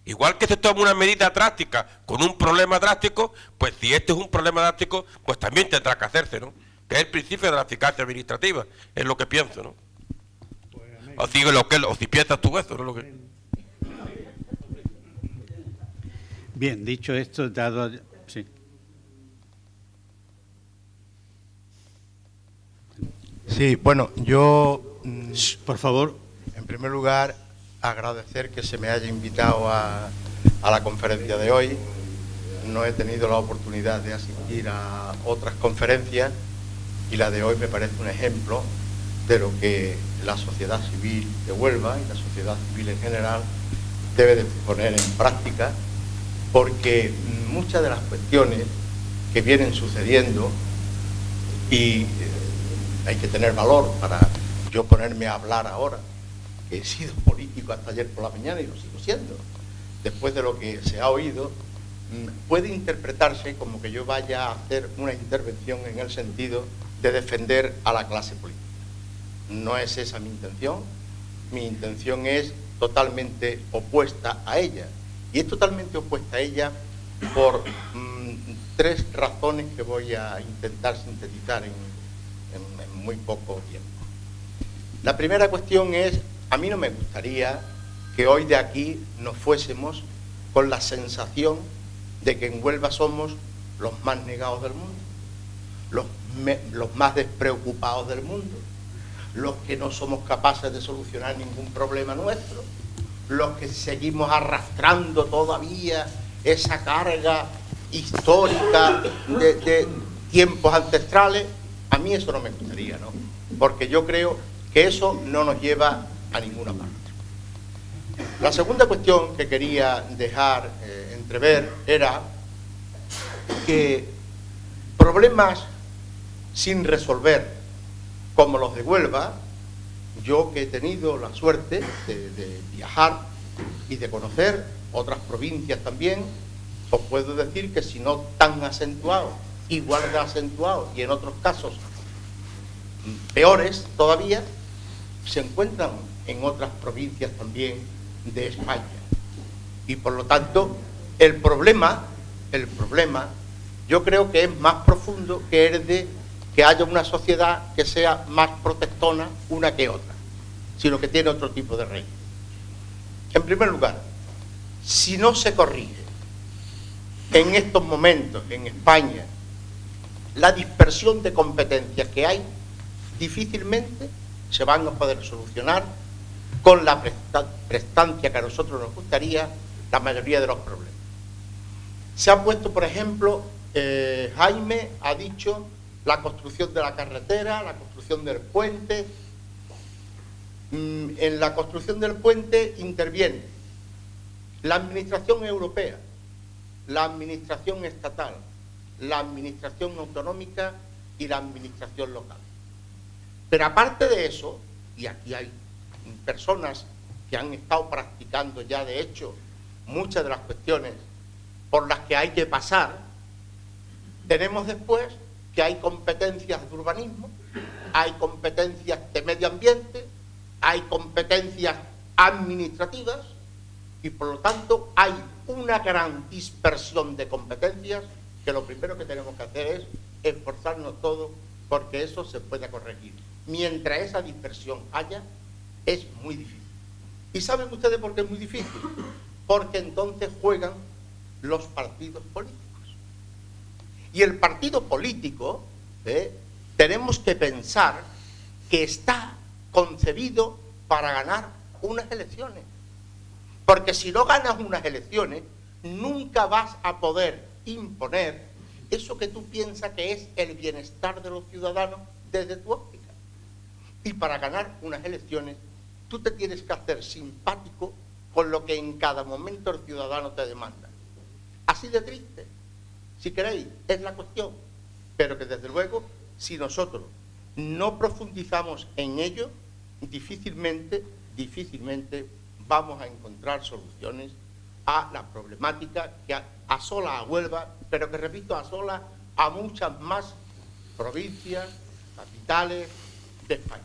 Igual que se toma una medida drástica con un problema drástico, pues si este es un problema drástico, pues también tendrá que hacerse, ¿no? Que es el principio de la eficacia administrativa, es lo que pienso, ¿no? O si piensas tú eso, ¿no?
Bien, dicho esto, dado... Sí.
Sí, bueno, yo...
por favor.
En primer lugar, agradecer que se me haya invitado a la conferencia de hoy. No he tenido la oportunidad de asistir a otras conferencias y la de hoy me parece un ejemplo de lo que la sociedad civil de Huelva y la sociedad civil en general debe de poner en práctica, porque muchas de las cuestiones que vienen sucediendo, y hay que tener valor para yo ponerme a hablar ahora, que he sido político hasta ayer por la mañana y lo sigo siendo, después de lo que se ha oído, puede interpretarse como que yo vaya a hacer una intervención en el sentido de defender a la clase política. No es esa mi intención. Mi intención es totalmente opuesta a ella. Y es totalmente opuesta a ella por tres razones que voy a intentar sintetizar en muy poco tiempo. La primera cuestión es, a mí no me gustaría que hoy de aquí nos fuésemos con la sensación de que en Huelva somos los más negados del mundo, los más despreocupados del mundo, los que no somos capaces de solucionar ningún problema nuestro, los que seguimos arrastrando todavía esa carga histórica de tiempos ancestrales. A mí eso no me gustaría, ¿no? Porque yo creo que eso no nos lleva a ninguna parte. La segunda cuestión que quería dejar entrever era que problemas sin resolver, como los de Huelva, yo que he tenido la suerte de viajar y de conocer otras provincias también, os puedo decir que si no tan acentuados, igual de acentuados y en otros casos peores todavía, se encuentran en otras provincias también de España. Y por lo tanto, el problema, yo creo que es más profundo que el de que haya una sociedad que sea más protestona una que otra, sino que tiene otro tipo de reglas. En primer lugar, si no se corrige en estos momentos en España la dispersión de competencias que hay, difícilmente se van a poder solucionar con la prestancia que a nosotros nos gustaría la mayoría de los problemas. Se ha puesto, por ejemplo, Jaime ha dicho la construcción de la carretera, la construcción del puente. En la construcción del puente interviene la administración europea, la administración estatal, la administración autonómica y la administración local. Pero aparte de eso, y aquí hay personas que han estado practicando ya de hecho muchas de las cuestiones por las que hay que pasar, tenemos después que hay competencias de urbanismo, hay competencias de medio ambiente, hay competencias administrativas y por lo tanto hay una gran dispersión de competencias que lo primero que tenemos que hacer es esforzarnos todos porque eso se pueda corregir. Mientras esa dispersión haya, es muy difícil. ¿Y saben ustedes por qué es muy difícil? Porque entonces juegan los partidos políticos. Y el partido político, tenemos que pensar que está concebido para ganar unas elecciones. Porque si no ganas unas elecciones, nunca vas a poder imponer eso que tú piensas que es el bienestar de los ciudadanos desde tu óptica. Y para ganar unas elecciones, tú te tienes que hacer simpático con lo que en cada momento el ciudadano te demanda. Así de triste, si queréis, es la cuestión. Pero que desde luego, si nosotros no profundizamos en ello, difícilmente vamos a encontrar soluciones a la problemática que asola a Huelva, pero que repito, asola a muchas más provincias, capitales de España.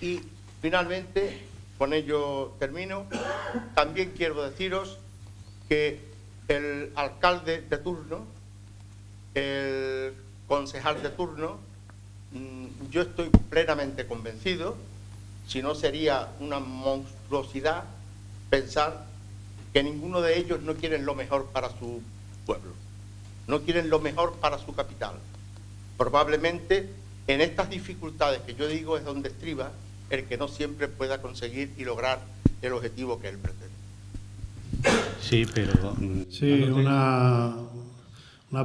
Y finalmente, con ello termino, también quiero deciros que el alcalde de turno, el concejal de turno, yo estoy plenamente convencido, si no sería una monstruosidad pensar que ninguno de ellos no quieren lo mejor para su pueblo, no quieren lo mejor para su capital. Probablemente en estas dificultades que yo digo es donde estriba el que no siempre pueda conseguir y lograr el objetivo que él pretende.
Sí, pero...
Sí, una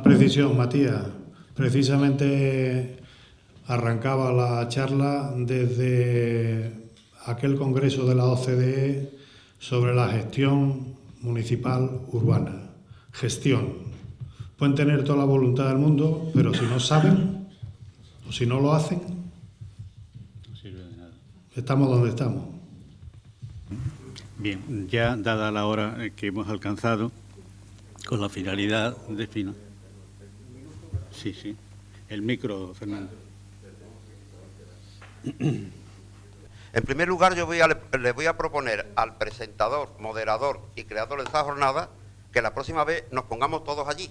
precisión, Matías. Precisamente arrancaba la charla desde aquel congreso de la OCDE sobre la gestión municipal urbana. Gestión. Pueden tener toda la voluntad del mundo, pero si no saben o si no lo hacen,
no sirve de nada.
Estamos donde estamos.
Bien, ya dada la hora que hemos alcanzado, con la finalidad de... Sí, el micro, Fernando.
En primer lugar, le voy a proponer al presentador, moderador y creador de esta jornada que la próxima vez nos pongamos todos allí.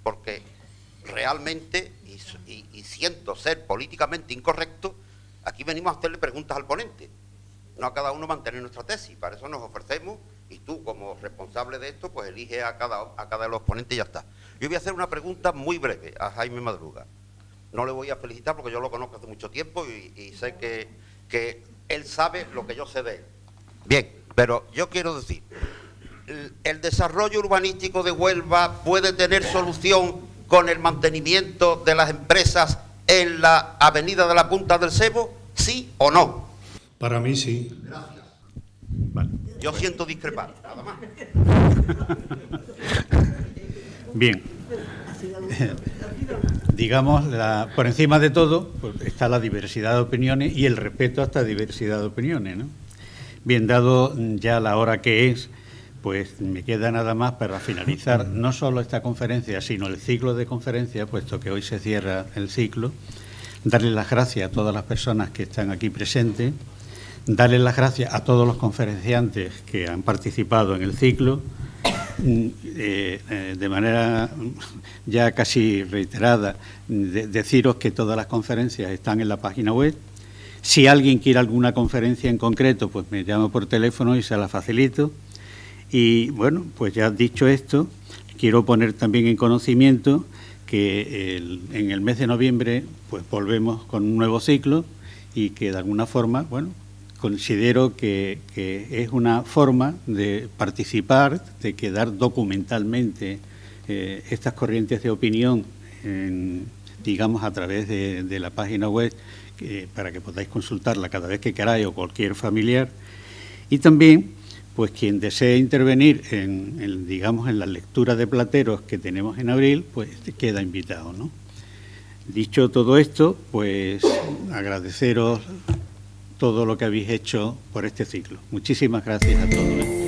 Porque realmente, y siento ser políticamente incorrecto, aquí venimos a hacerle preguntas al ponente, no a cada uno mantener nuestra tesis. Para eso nos ofrecemos, y tú, como responsable de esto, pues elige a cada de los ponentes y ya está. Yo voy a hacer una pregunta muy breve a Jaime Madruga. No le voy a felicitar porque yo lo conozco hace mucho tiempo y sé que él sabe lo que yo sé de él. Bien, pero yo quiero decir, ¿el desarrollo urbanístico de Huelva puede tener solución con el mantenimiento de las empresas en la avenida de la Punta del Cebo? ¿Sí o no?
Para mí sí.
Gracias. Vale. Yo siento discrepar, nada más.
Bien. Digamos, por encima de todo pues, está la diversidad de opiniones y el respeto a esta diversidad de opiniones, ¿no? Bien, dado ya la hora que es, pues me queda nada más para finalizar no solo esta conferencia, sino el ciclo de conferencias, puesto que hoy se cierra el ciclo, darle las gracias a todas las personas que están aquí presentes, darle las gracias a todos los conferenciantes que han participado en el ciclo, de manera ya casi reiterada, deciros que todas las conferencias están en la página web. Si alguien quiere alguna conferencia en concreto, pues me llama por teléfono y se la facilito. Y bueno, pues ya dicho esto, quiero poner también en conocimiento que en el mes de noviembre pues volvemos con un nuevo ciclo y que de alguna forma, bueno, considero que es una forma de participar, de quedar documentalmente estas corrientes de opinión, digamos, a través de la página web, para que podáis consultarla cada vez que queráis o cualquier familiar. Y también, pues quien desee intervenir digamos, en la lectura de plateros que tenemos en abril, pues queda invitado, ¿no? Dicho todo esto, pues agradeceros todo lo que habéis hecho por este ciclo. Muchísimas gracias a todos.